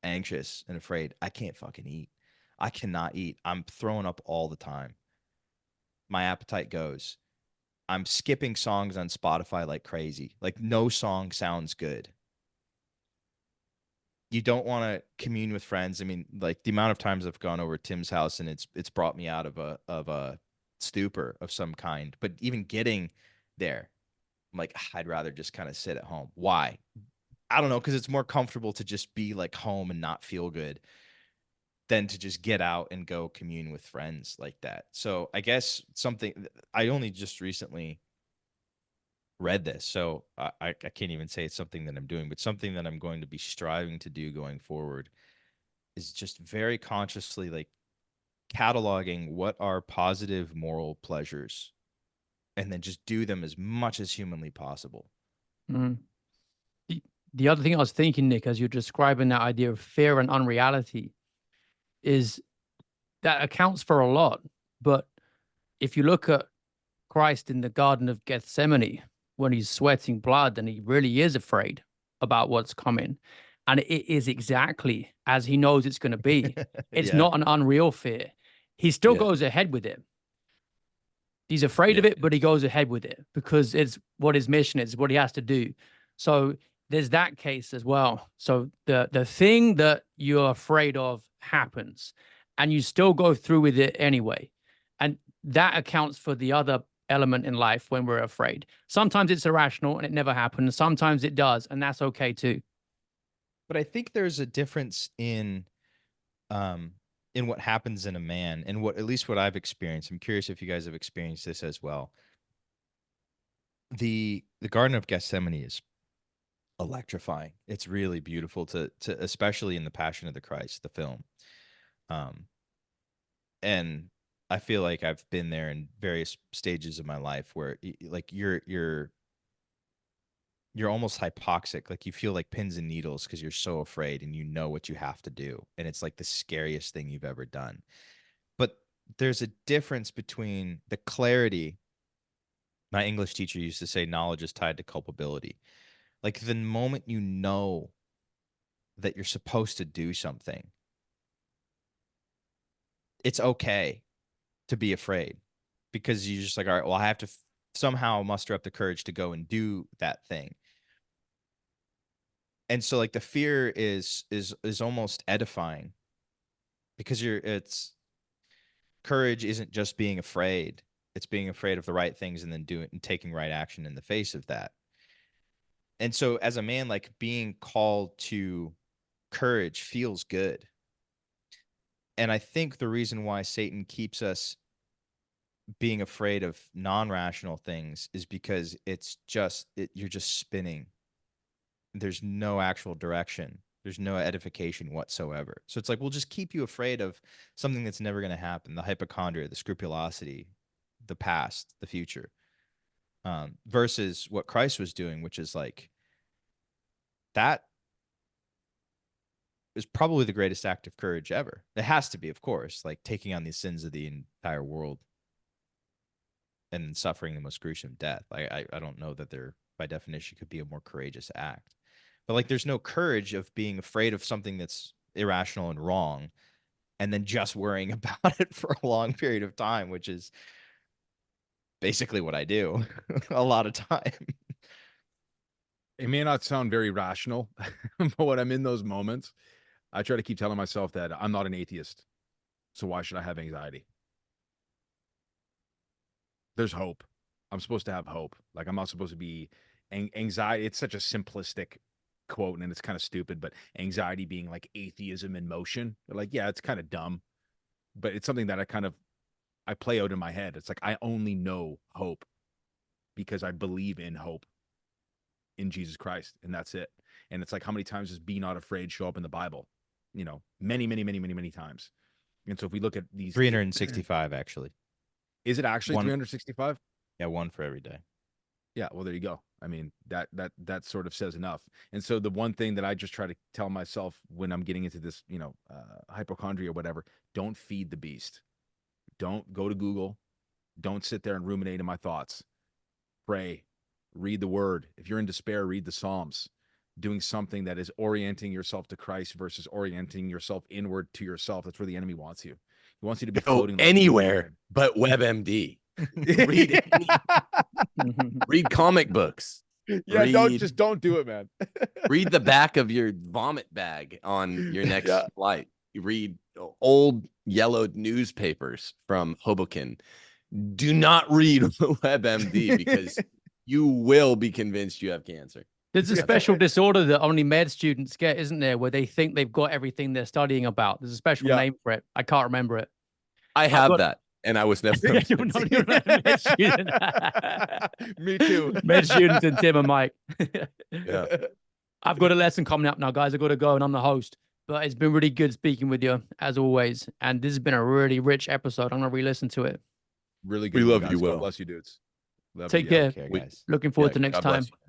anxious and afraid, I can't fucking eat. I cannot eat. I'm throwing up all the time. My appetite goes. I'm skipping songs on Spotify like crazy. Like no song sounds good. You don't want to commune with friends. I mean, like the amount of times I've gone over to Tim's house and it's brought me out of a stupor of some kind. But even getting there, I'm like, I'd rather just kind of sit at home. Why? I don't know, because it's more comfortable to just be like home and not feel good than to just get out and go commune with friends like that. So I guess something I only just recently read this, so I can't even say it's something that I'm doing, but something that I'm going to be striving to do going forward is just very consciously like cataloging what are positive moral pleasures and then just do them as much as humanly possible. Mm. The other thing I was thinking, Nick, as you're describing that idea of fear and unreality, is that accounts for a lot. But if you look at Christ in the Garden of Gethsemane, when he's sweating blood and he really is afraid about what's coming, and it is exactly as he knows it's going to be. It's Yeah. not an unreal fear. He still goes ahead with it. He's afraid of it, but he goes ahead with it because it's what his mission is, what he has to do. So there's that case as well. So the thing that you're afraid of happens, and you still go through with it anyway. And that accounts for the other element in life when we're afraid. Sometimes it's irrational and it never happens. Sometimes it does, and that's okay too. But I think there's a difference in what happens in a man and what, at least what I've experienced. I'm curious if you guys have experienced this as well. The Garden of Gethsemane is electrifying. It's really beautiful to especially in the Passion of the Christ, the film. And I feel like I've been there in various stages of my life where like you're almost hypoxic. Like you feel like pins and needles because you're so afraid and you know what you have to do. And it's like the scariest thing you've ever done. But there's a difference between the clarity. My English teacher used to say knowledge is tied to culpability. Like the moment you know that you're supposed to do something, it's okay to be afraid because you're just like, all right, well, I have to somehow muster up the courage to go and do that thing. And so like the fear is almost edifying, because courage isn't just being afraid. It's being afraid of the right things and then doing and taking right action in the face of that. And so as a man, like, being called to courage feels good. And I think the reason why Satan keeps us being afraid of non-rational things is because you're just spinning. There's no actual direction. There's no edification whatsoever. So it's like, we'll just keep you afraid of something that's never going to happen. The hypochondria, the scrupulosity, the past, the future, versus what Christ was doing, which is like, that is probably the greatest act of courage ever. It has to be, of course, like taking on the sins of the entire world and suffering the most gruesome death. I don't know that there, by definition, could be a more courageous act. But like, there's no courage of being afraid of something that's irrational and wrong, and then just worrying about it for a long period of time, which is basically what I do a lot of time. It may not sound very rational, but when I'm in those moments, I try to keep telling myself that I'm not an atheist. So why should I have anxiety? There's hope. I'm supposed to have hope. Like, I'm not supposed to be anxiety. It's such a simplistic quote, and it's kind of stupid, but anxiety being like atheism in motion. Like, yeah, it's kind of dumb, but it's something that I play out in my head. It's like, I only know hope because I believe in hope in Jesus Christ, and that's it. And it's like, how many times does be not afraid show up in the Bible? You know, many, many, many, many, many times. And so if we look at these 365, actually. Is it actually 365? Yeah, one for every day. Yeah, well, there you go. I mean, that sort of says enough. And so the one thing that I just try to tell myself when I'm getting into this, hypochondria or whatever, don't feed the beast. Don't go to Google. Don't sit there and ruminate in my thoughts. Pray, read the word. If you're in despair, read the Psalms. Doing something that is orienting yourself to Christ versus orienting yourself inward to yourself. That's where the enemy wants you. He wants you to be floating anywhere but WebMD. Read comic books. Yeah, don't do it, man. Read the back of your vomit bag on your next flight. You read old yellowed newspapers from Hoboken. Do not read WebMD because you will be convinced you have cancer. There's a special disorder that only med students get, isn't there, where they think they've got everything they're studying about. There's a special name for it. I can't remember it. I have that, and I was never. You're not a med student. Me too. Med students and Tim and Mike. Yeah. I've got a lesson coming up now, guys. I've got to go, and I'm the host. But it's been really good speaking with you, as always. And this has been a really rich episode. I'm going to re-listen to it. Really good. We love guys. you, God Will. bless you, dudes. Love Take you. care. Okay, guys. Looking forward to next God bless time. you.